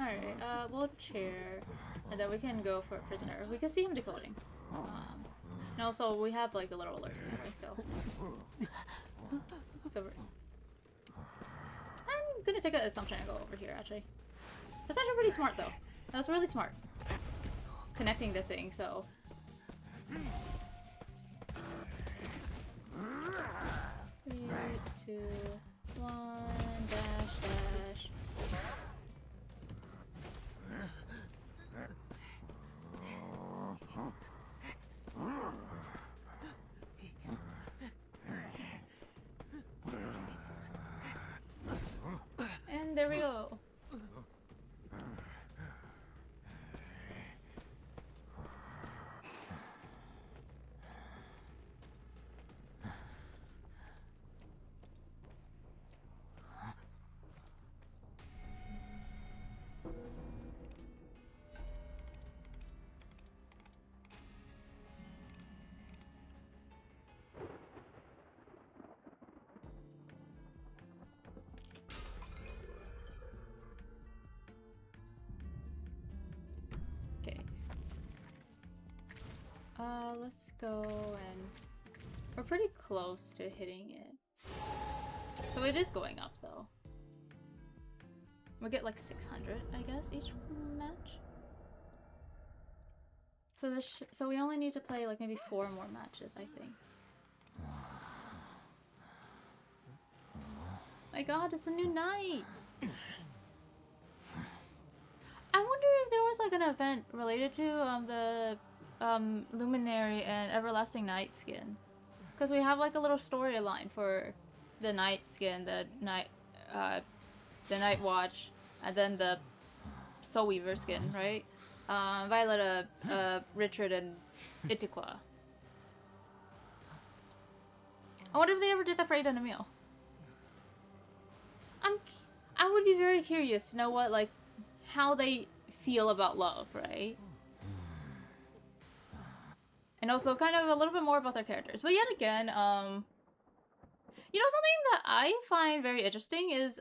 Alright, we'll chair, and then we can go for a prisoner. We can see him decoding. And also, we have like the little alerts anyway, so. So I'm gonna take an assumption and go over here, actually. That's actually pretty smart, though. That's really smart. Connecting the thing, so. 3, 2, 1, dash. And there we go. Let's go, and we're pretty close to hitting it. So it is going up, though. We get like 600, I guess, each match. So so we only need to play like maybe 4 more matches, I think. My god, it's the new night! I wonder if there was like an event related to the Luminary and Everlasting Night skin, because we have like a little storyline for the Night skin, the Night Watch, and then the Soul Weaver skin, right? Violetta, Richard, and Itiqua. I wonder if they ever did that for Hunter Emil. I would be very curious to know what, like, how they feel about love, right? And also kind of a little bit more about their characters. But yet again, you know, something that I find very interesting is,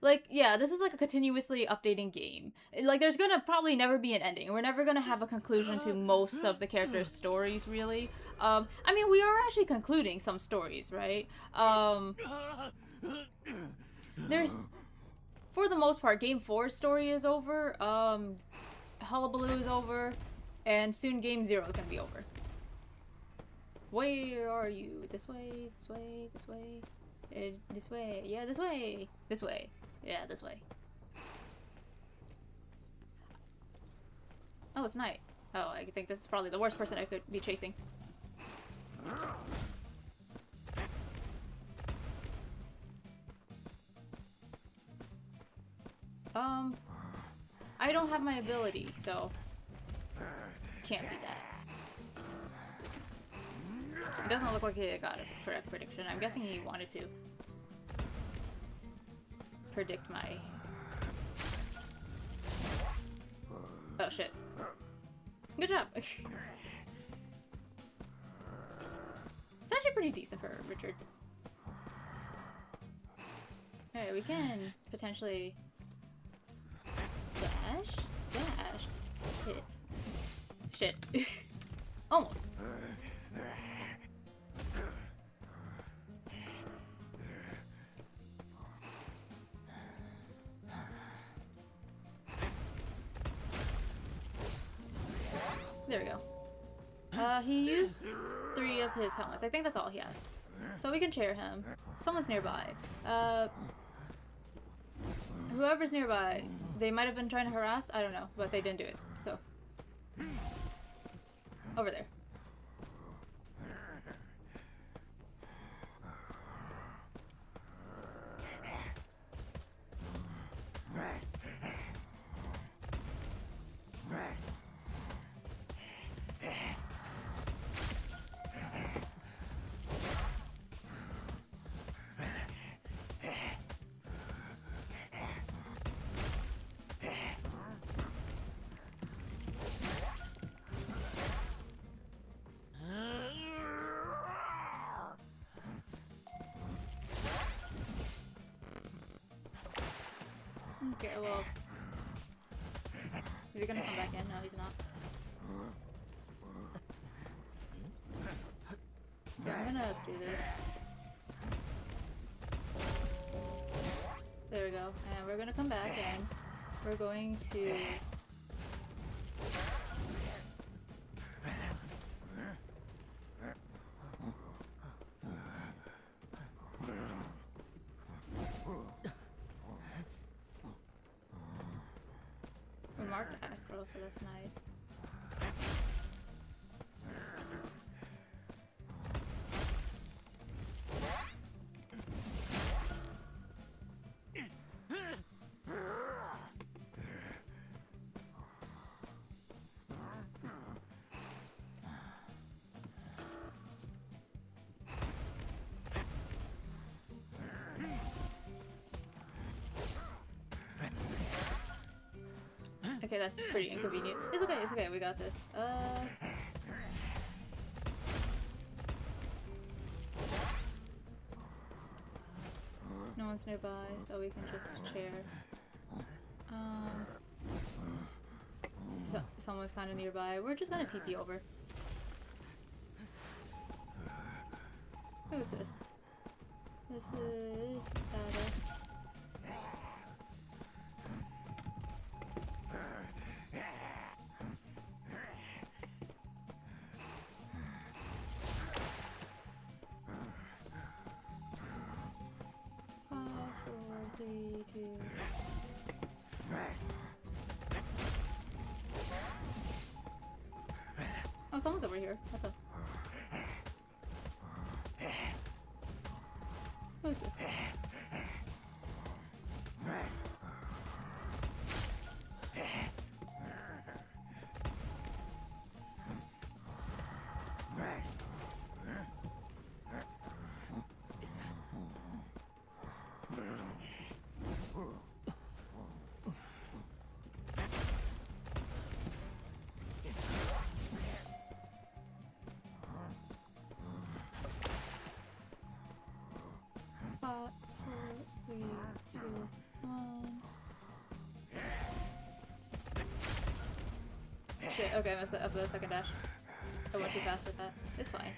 like, yeah, this is like a continuously updating game. Like, there's gonna probably never be an ending. We're never gonna have a conclusion to most of the characters' stories, really. I mean, we are actually concluding some stories, right? There's, for the most part, Game 4's story is over, Hullabaloo is over, and soon Game 0 is gonna be over. Where are you? This way, this way, this way. This way. Yeah, this way. This way. Yeah, this way. Oh, it's night. Oh, I think this is probably the worst person I could be chasing. I don't have my ability, so can't be that. It doesn't look like he got a correct prediction. I'm guessing he wanted to predict my... Oh shit. Good job. It's actually pretty decent for Richard. Alright, we can potentially dash, hit. Shit. Almost. There we go. He used 3 of his helmets. I think that's all he has. So we can chair him. Someone's nearby. Whoever's nearby, they might have been trying to harass. I don't know, but they didn't do it. So, over there. Okay, well, is he gonna come back in? No, he's not. Okay, I'm gonna do this. There we go. And we're gonna come back and we're going to... We marked acro, so that's nice. Okay, that's pretty inconvenient. It's okay, we got this. No one's nearby, so we can just chair. Someone's kind of nearby. We're just gonna TP over. Who is this? This is Ada. Oh, someone's over here. What's up? Who is this? Shit, okay, I messed up the second dash. I went too fast with that. It's fine.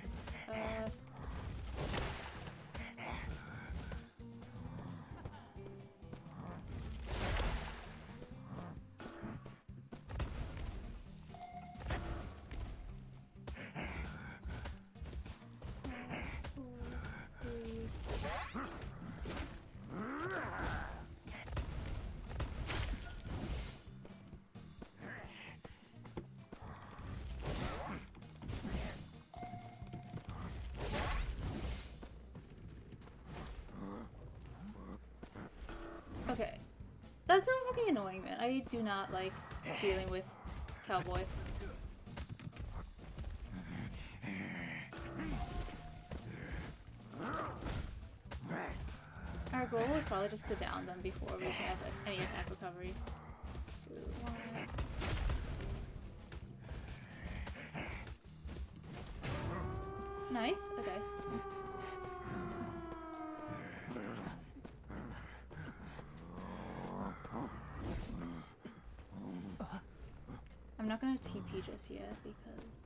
Okay. That's so fucking annoying, man. I do not like dealing with Cowboy. Our goal is probably just to down them before we have any attack recovery. 2, 1. Nice. Okay. I'm not gonna TP just yet because...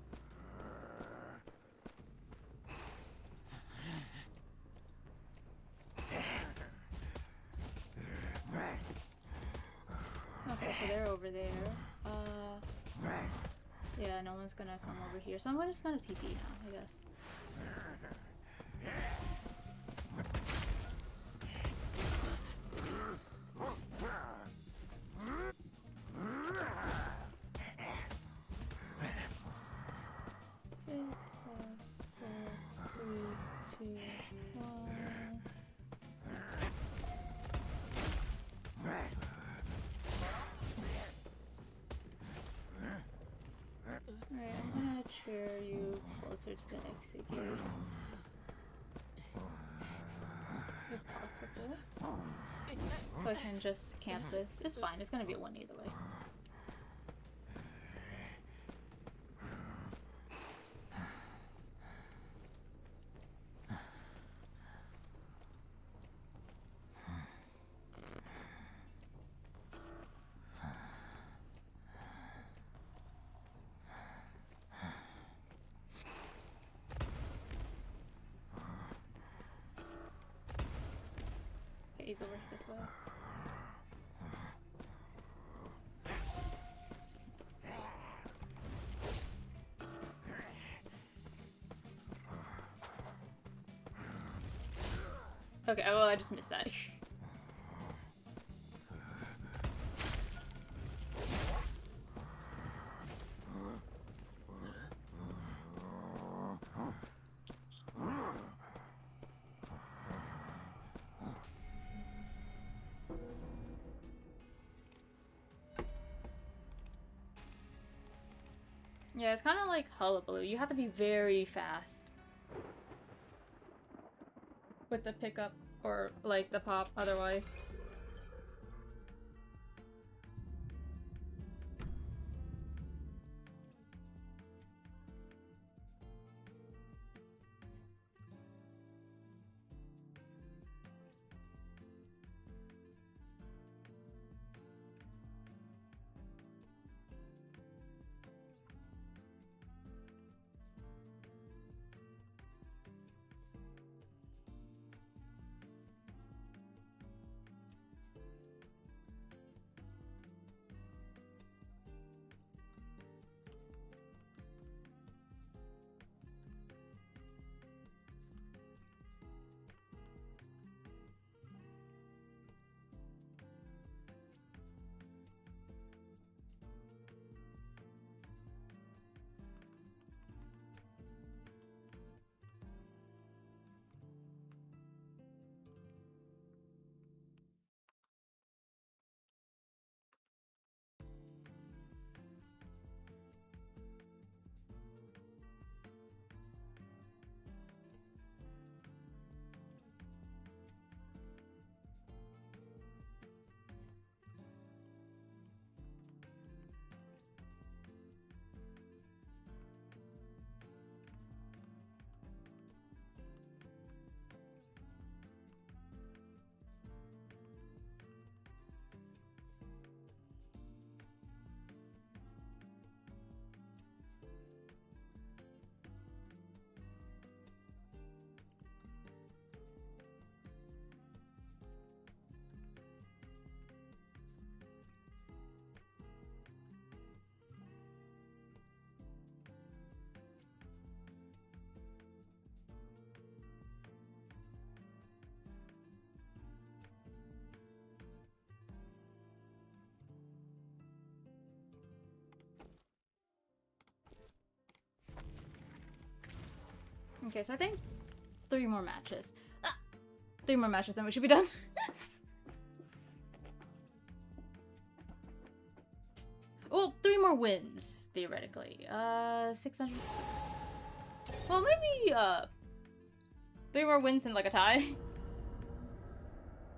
Okay, so they're over there. Yeah, no one's gonna come over here, so I'm just gonna TP now, I guess. faster to get executed. If possible. So I can just camp this. It's fine, it's gonna be a 1 either way. He's over this way. Okay, well, I just missed that. Yeah, it's kind of like Hullabaloo. You have to be very fast with the pickup or like the pop otherwise. Okay, so I think 3 more matches. 3 more matches and we should be done. Well, 3 more wins, theoretically. 600... Well, maybe, 3 more wins and, like, a tie.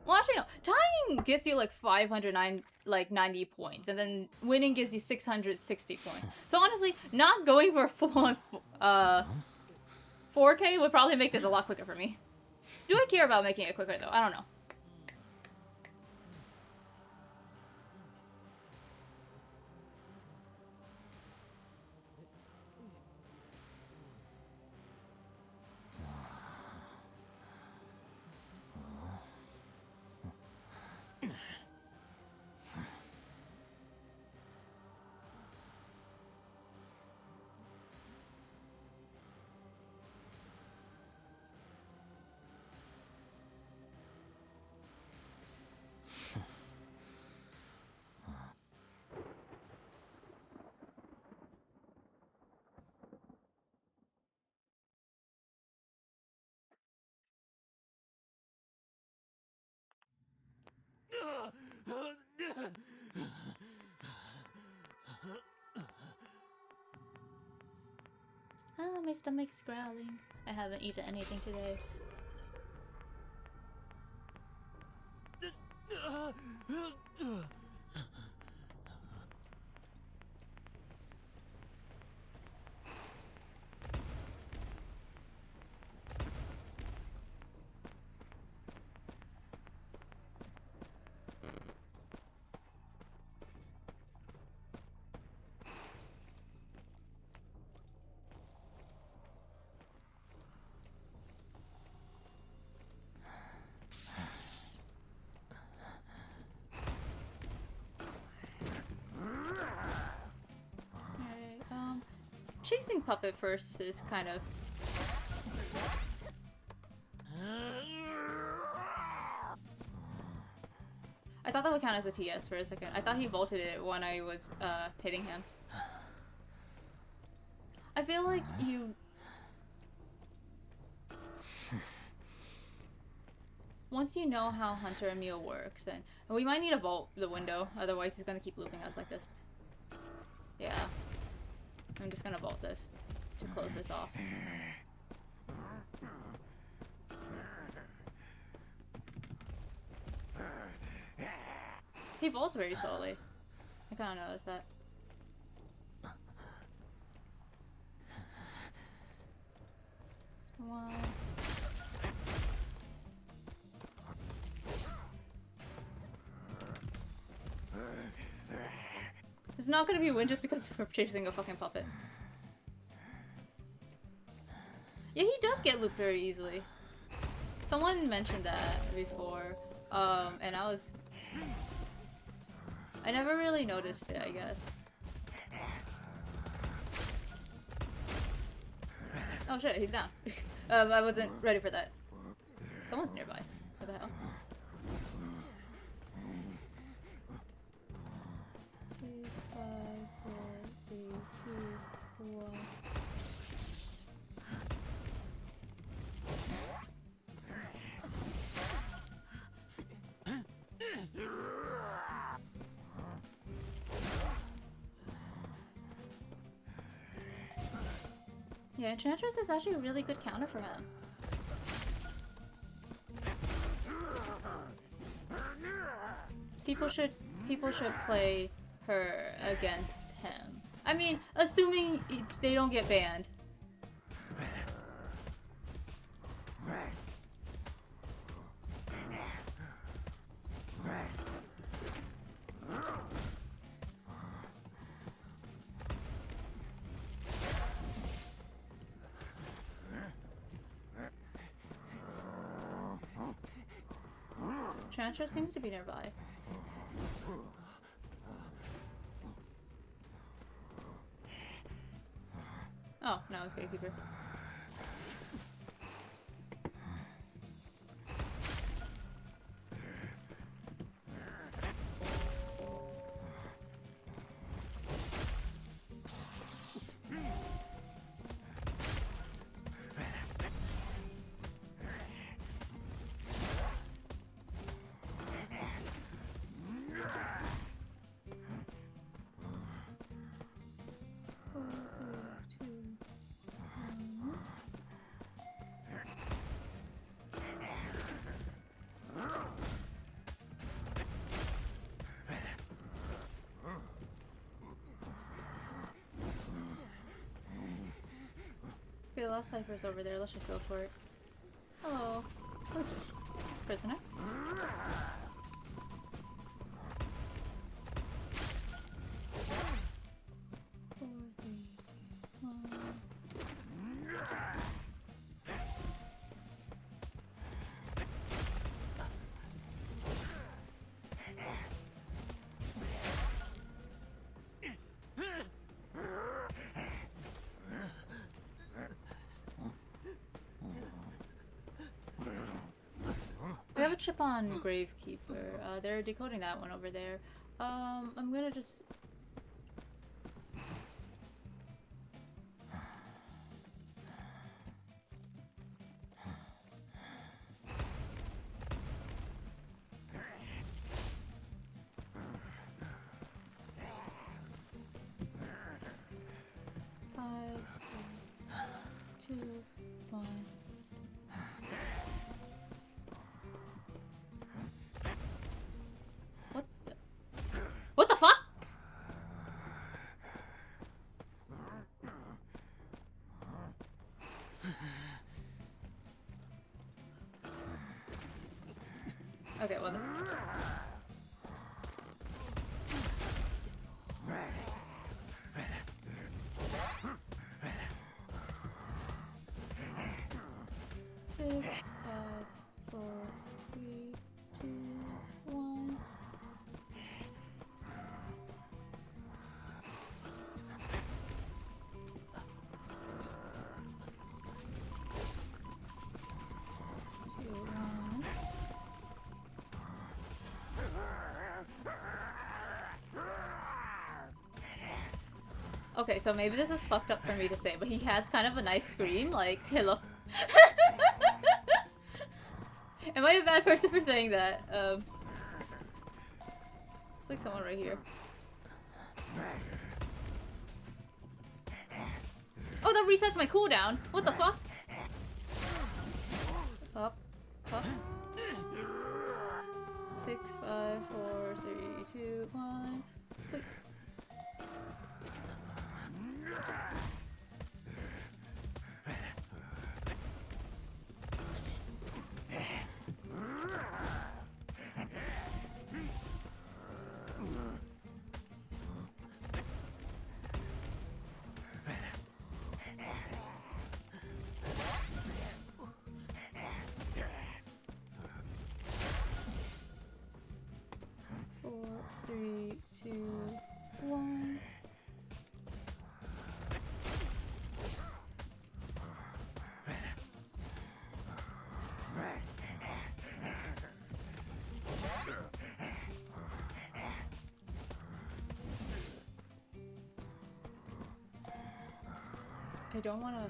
Well, actually, no. Tying gives you, like, 590 points, and then winning gives you 660 points. So, honestly, not going for full-on, 4K would probably make this a lot quicker for me. Do I care about making it quicker, though? I don't know. Ah, my stomach's growling. I haven't eaten anything today. Chasing puppet first is kind of... I thought that would count as a TS for a second. I thought he vaulted it when I was hitting him. I feel like you... Once you know how Hunter Emil works, then... We might need to vault the window, otherwise he's gonna keep looping us like this. Yeah. I'm just gonna vault this to close this off. He vaults very slowly. I kinda noticed that. One. It's not gonna be a win just because we're chasing a fucking puppet. Yeah, he does get looped very easily. Someone mentioned that before, and I never really noticed it, I guess. Oh shit, he's down. I wasn't ready for that. Someone's nearby. What the hell? 6, 5, 4, 3, 2, 1. Yeah, Enchantress is actually a really good counter for him. People should play her against him. I mean, assuming they don't get banned. Enchantress seems to be nearby. Oh, no, it's Gatekeeper. Okay, the last cipher's over there. Let's just go for it. Hello. Who's this? Prisoner? 4, 3, 2, 1. We have a chip on Gravekeeper. They're decoding that one over there. I'm gonna just... 2, 1. What the fuck? Okay, well then. Six, 5, 4, 3, 2, 1. Okay, so maybe this is fucked up for me to say, but he has kind of a nice scream, like, hello. Am I a bad person for saying that? It's like someone right here. Oh, that resets my cooldown. What the fuck? Up. Up. 6, 5, 4, 3, 2, 1. Wait. Four, 3, 2, 1. I don't want to.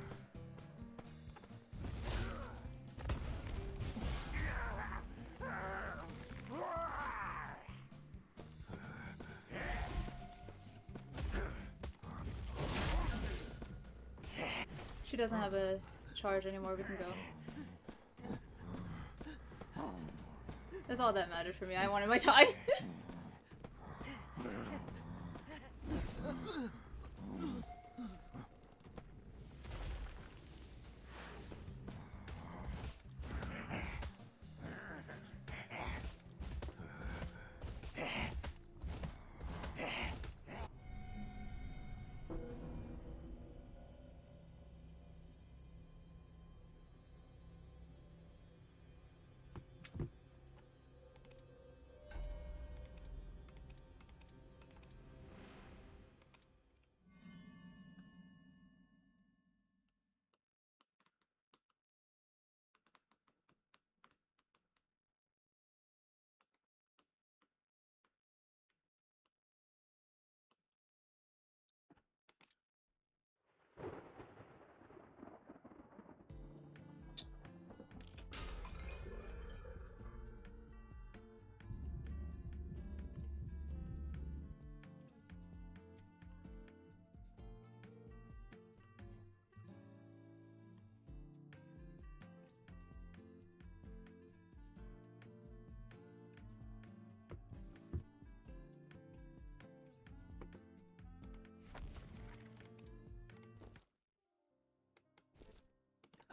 She doesn't have a charge anymore. We can go. That's all that mattered for me. I wanted my time.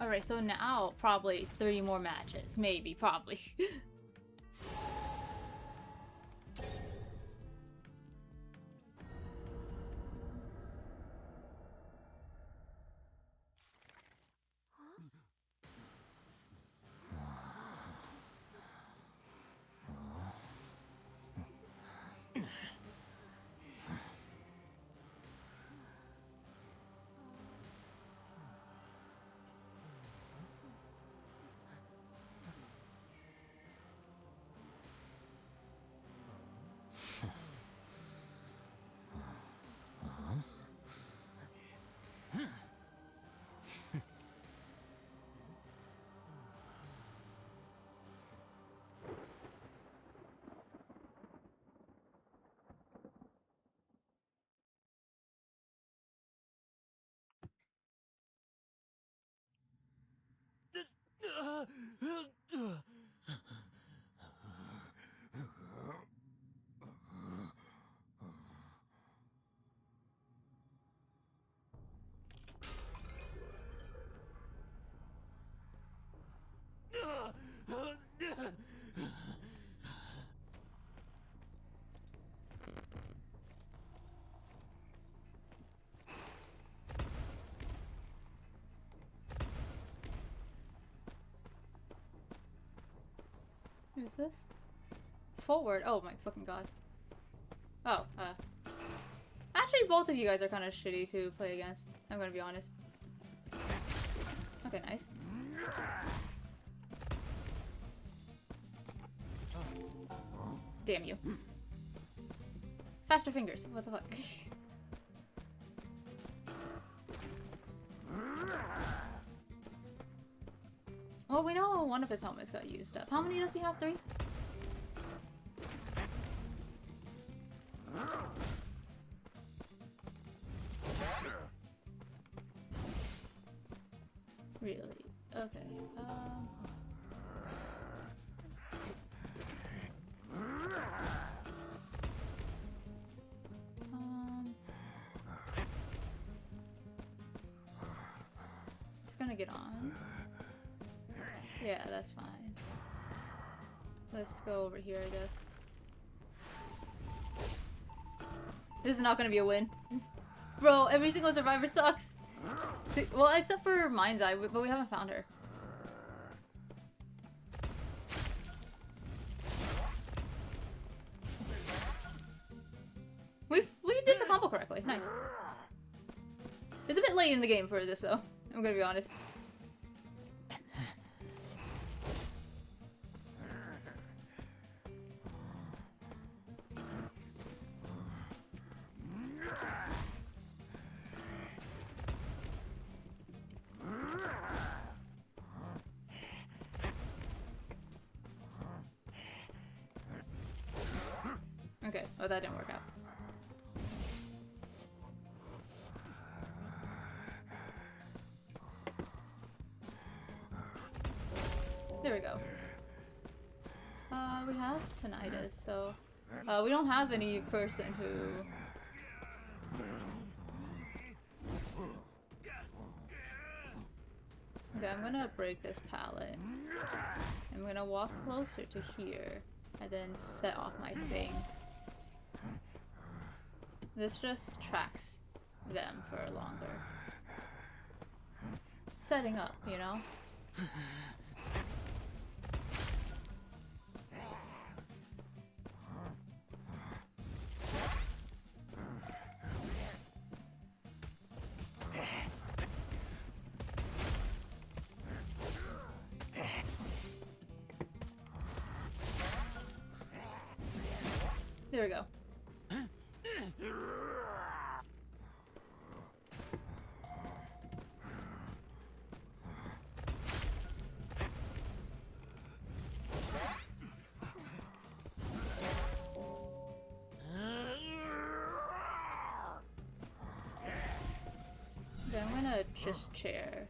Alright, so now probably 3 more matches. Maybe, probably. Who's this? Forward. Oh my fucking god. Oh, actually, both of you guys are kind of shitty to play against. I'm gonna be honest. Okay, nice. Damn you. Faster fingers. What the fuck? Well, we know one of his helmets got used up. How many does he have? 3? Really? Okay. It's gonna get on. Yeah, that's fine. Let's go over here, I guess. This is not gonna be a win. Bro, every single survivor sucks. Well, except for Mind's Eye, but we haven't found her. We did the combo correctly. Nice. It's a bit late in the game for this, though. I'm gonna be honest. Okay, oh, that didn't work out. There we go. We have tinnitus, so we don't have any person who. Okay, I'm gonna break this pallet. I'm gonna walk closer to here and then set off my thing. This just tracks them for longer. Setting up, you know? There we go. Okay, I'm gonna just chair.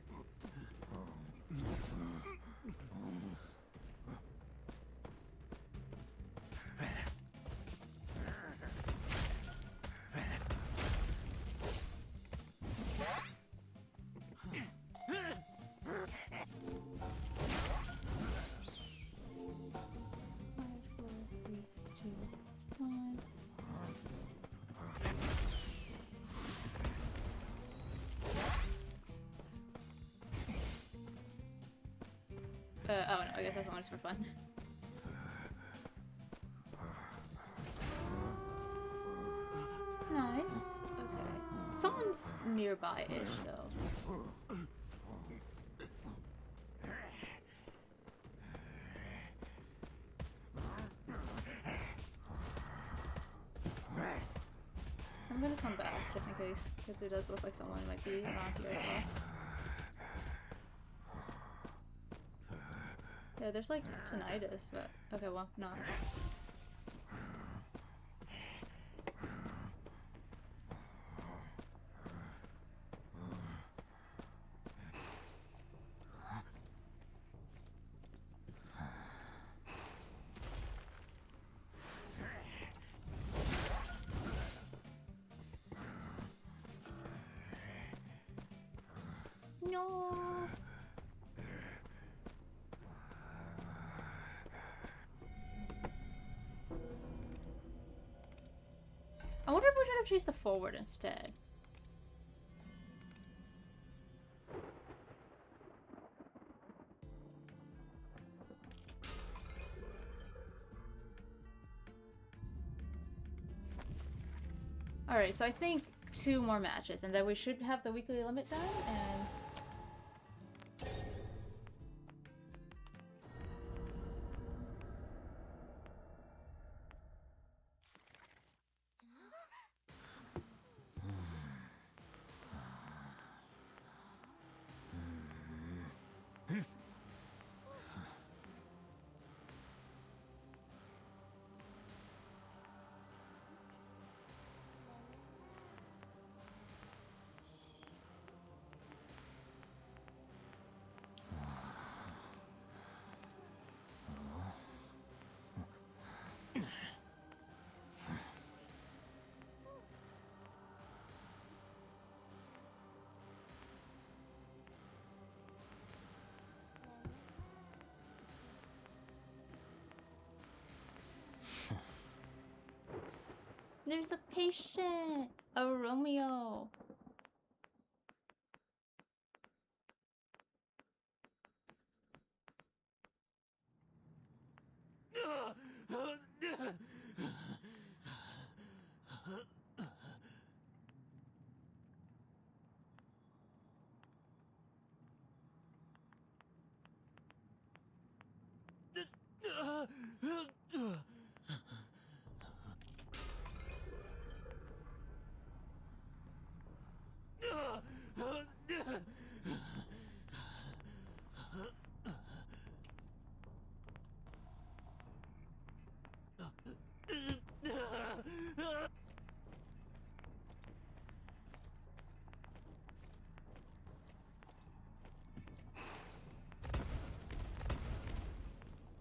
Oh no, I guess that's one just for fun. Nice. Okay. Someone's nearby-ish, though. I'm gonna come back, just in case, because it does look like someone might be around here as well. Yeah, there's like tinnitus, but okay, well, no. chase the forward instead. Alright, so I think 2 more matches, and then we should have the weekly limit done, and... There's a patient! A Romeo!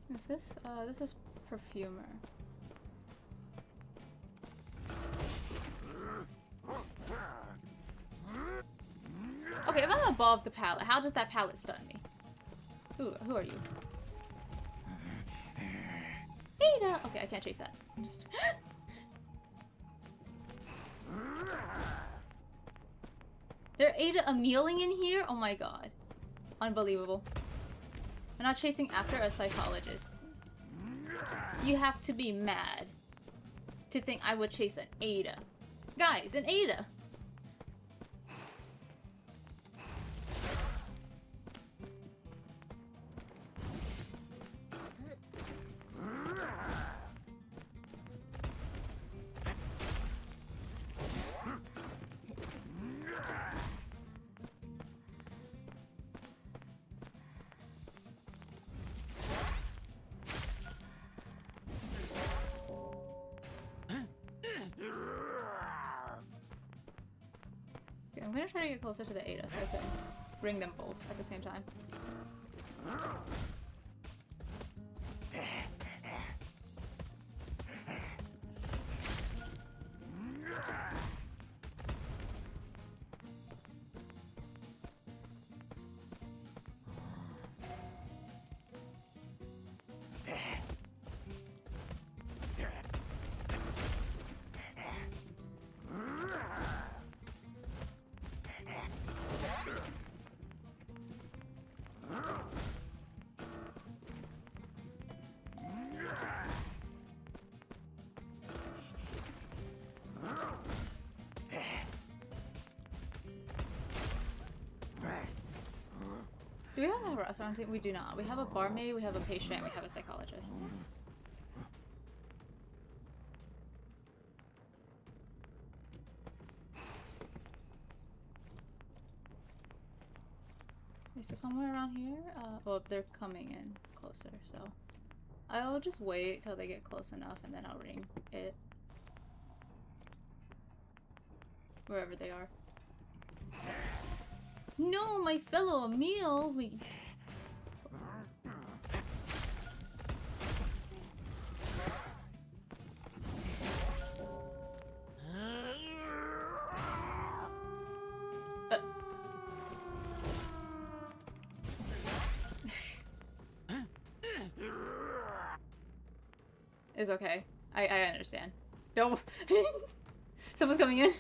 What's this? This is perfumer. Okay, if I'm above the pallet, how does that pallet stun me? Who are you? Ada! Okay, I can't chase that. They're Ada Emiling in here? Oh my god. Unbelievable. I'm not chasing after a psychologist. You have to be mad to think I would chase an Ada. Guys, an Ada! I'm gonna try to get closer to the Ada so I can bring them both at the same time. Do we have a restaurant team? We do not. We have a barmaid, we have a patient, we have a psychologist. Is there somewhere around here? Well, they're coming in closer, so I'll just wait till they get close enough and then I'll ring it. Wherever they are. No, my fellow Emil! It's okay. I understand. Don't Someone's coming in.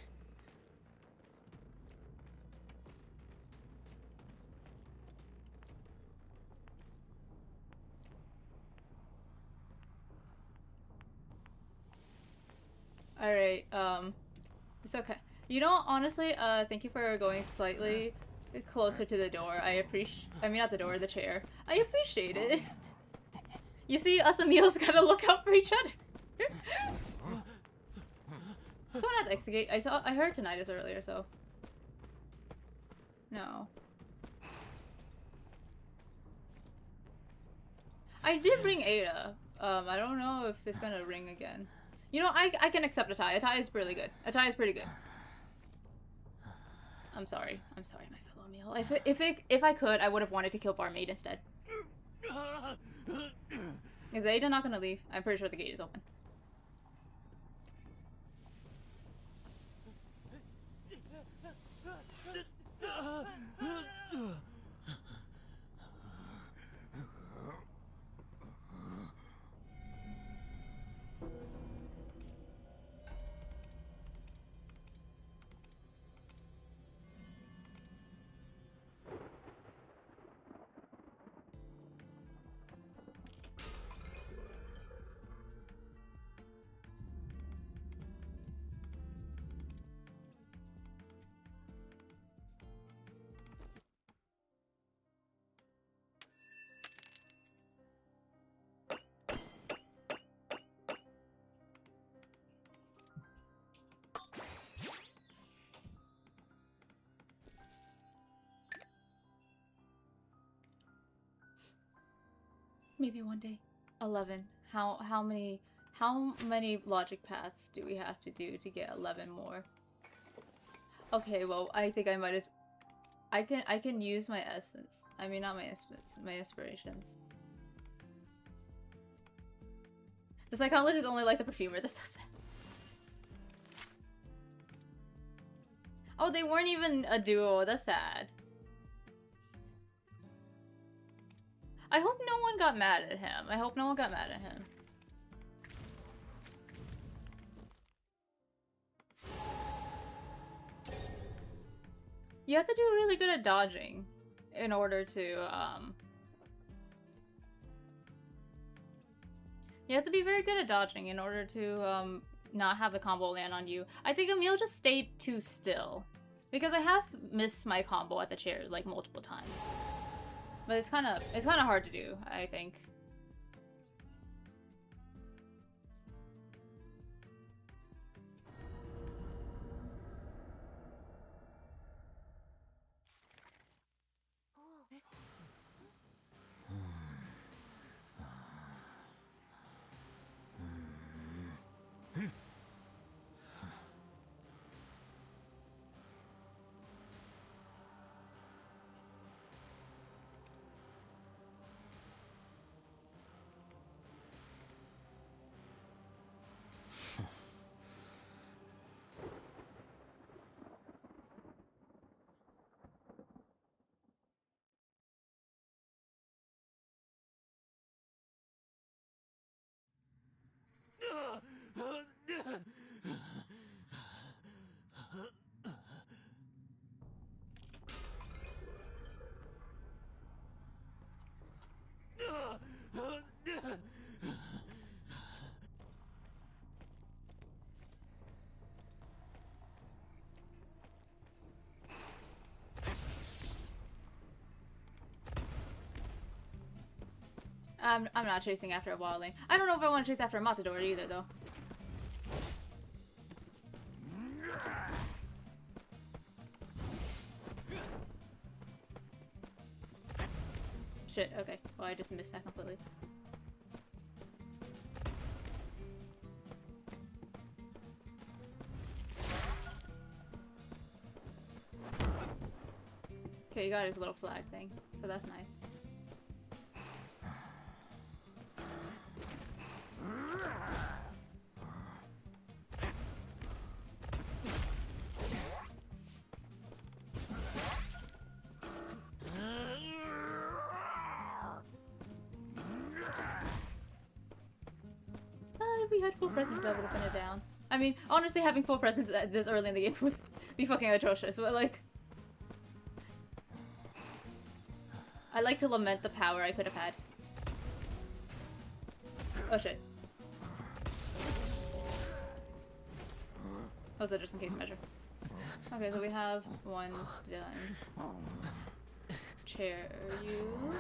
Alright, it's okay. You know, honestly, thank you for going slightly closer to the door. I mean, not the door, the chair. I appreciate it. You see, us Emils gotta look out for each other. Someone at the exit gate. I heard tinnitus earlier, so. No. I did bring Ada. I don't know if it's gonna ring again. You know, I can accept a tie. A tie is really good. A tie is pretty good. I'm sorry. I'm sorry, my fellow Emil. If I could, I would have wanted to kill Barmaid instead. Is Ada not gonna leave? I'm pretty sure the gate is open. Maybe one day. 11. How many logic paths do we have to do to get 11 more? Okay, well, I think I might as I can use my essence. I mean, not my essence, my inspirations. The psychologist only like the perfumer. That's so sad. Oh, they weren't even a duo. That's sad. I hope no one got mad at him. I hope no one got mad at him. You have to do really good at dodging in order to, You have to be very good at dodging in order to, not have the combo land on you. I think Emil just stayed too still. Because I have missed my combo at the chair, like, multiple times. But it's kind of hard to do, I think. I'm not chasing after a wildling. I don't know if I want to chase after a matador either, though. Shit, okay. Well, I just missed that completely. Okay, you got his little flag thing, so that's nice. If we had full presence, that would have been a down. I mean, honestly, having full presence this early in the game would be fucking atrocious, but like... I like to lament the power I could have had. Oh shit. Also, just in case measure. Okay, so we have one done. Chair you.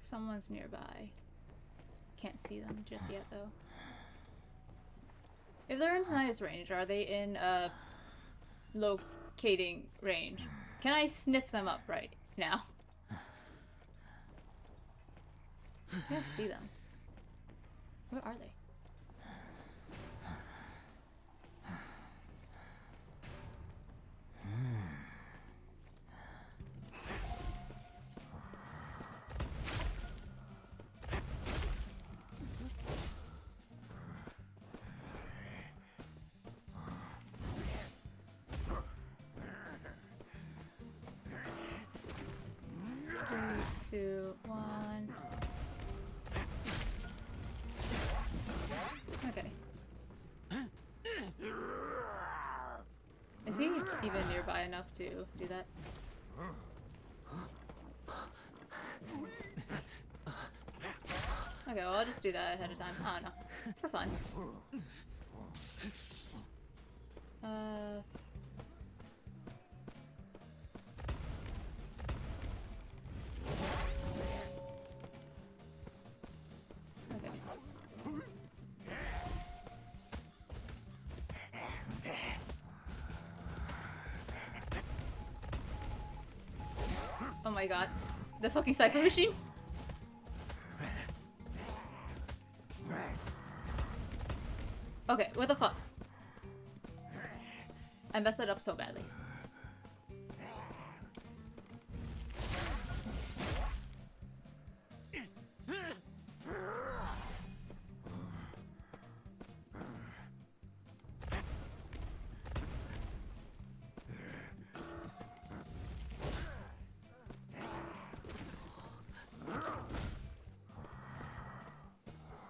Someone's nearby. Can't see them just yet, though. If they're in tinnitus range, are they in locating range? Can I sniff them up right now? I can't see them. Where are they? Three, two, one. Okay. Is he even nearby enough to do that? Okay, well I'll just do that ahead of time. Oh no. For fun. Oh my god. The fucking cipher machine? Okay, what the fuck? I messed it up so badly.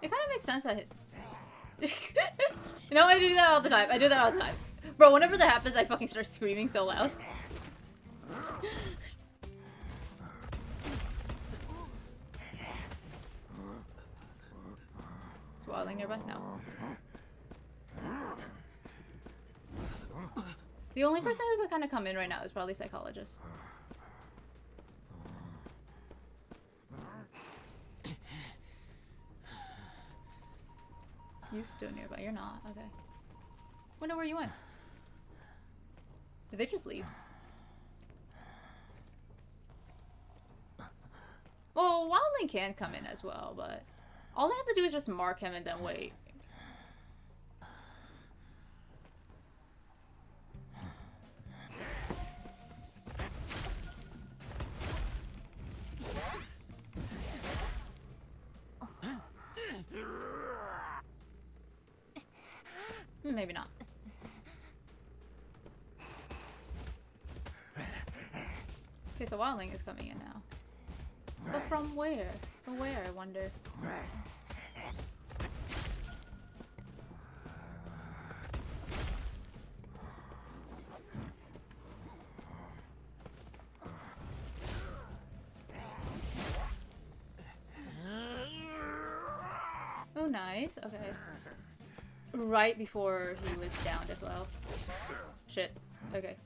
It kind of makes sense that you know, I do that all the time. I do that all the time. Bro, whenever that happens, I fucking start screaming so loud. Is Wildling nearby? No. The only person who could kind of come in right now is probably Psychologist. You still nearby? You're not. Okay. Wonder where you went. Did they just leave? Well, Wildling can come in as well, but all they have to do is just mark him and then wait. Maybe not. Okay, so Wildling is coming in now. But from where? From where, I wonder? Oh, nice. Okay. Right before he was downed as well. Shit. Okay.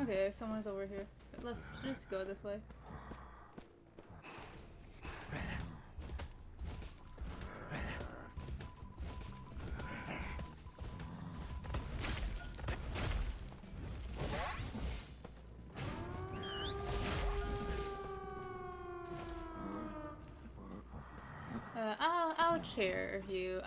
Okay, someone's over here. Let's just go this way. I'll chair you.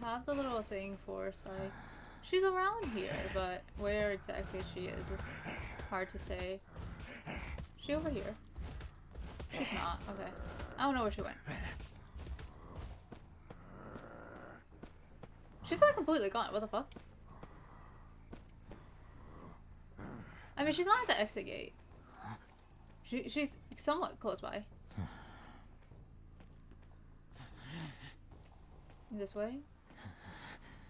have the little thing for Psyche. She's around here, but where exactly she is hard to say. Is she over here? She's not. Okay. I don't know where she went. She's not completely gone. What the fuck? I mean, she's not at the exit gate. She's somewhat close by. This way?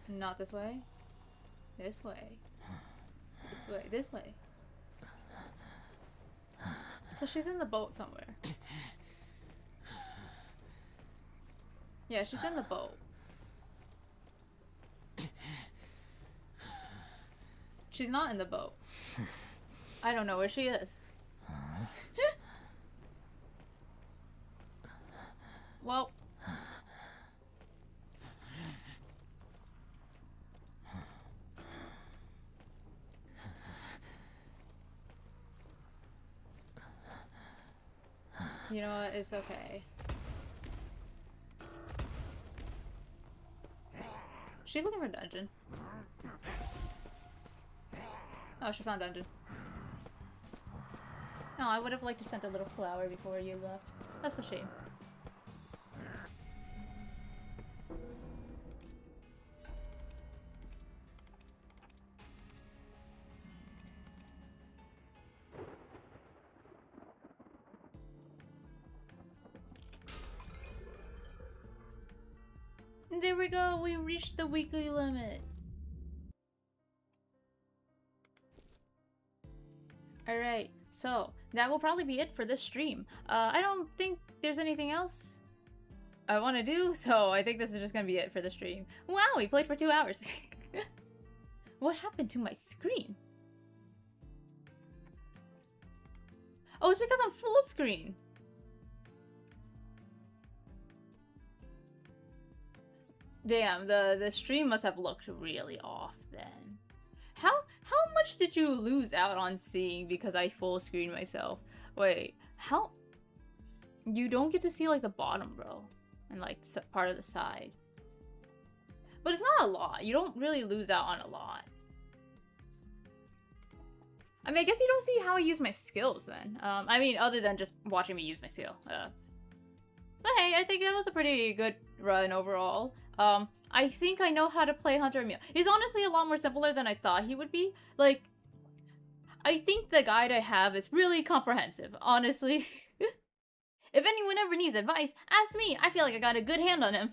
Not this way. This way. This way. This way. So she's in the boat somewhere. Yeah, she's in the boat. She's not in the boat. I don't know where she is. Well. You know what? It's okay. She's looking for a dungeon. Oh, she found a dungeon. Oh, I would have liked to send a little flower before you left. That's a shame. And there we go, we reached the weekly limit. Alright, so that will probably be it for this stream. I don't think there's anything else I want to do, so I think this is just gonna be it for the stream. Wow, we played for 2 hours. What happened to my screen? Oh, it's because I'm full screen. Damn, the stream must have looked really off then. How much did you lose out on seeing because I full screen myself? Wait, how? You don't get to see like the bottom row and like part of the side. But it's not a lot. You don't really lose out on a lot. I mean, I guess you don't see how I use my skills then. I mean, other than just watching me use my skill. But hey, I think that was a pretty good run overall. I think I know how to play Hunter Emil. He's honestly a lot more simpler than I thought he would be. Like, I think the guide I have is really comprehensive, honestly. If anyone ever needs advice, ask me. I feel like I got a good hand on him.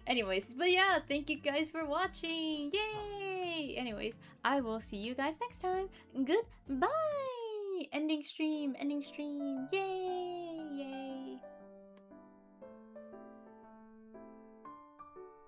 Anyways, but yeah, thank you guys for watching. Yay! Anyways, I will see you guys next time. Goodbye! Ending stream, ending stream. Yay!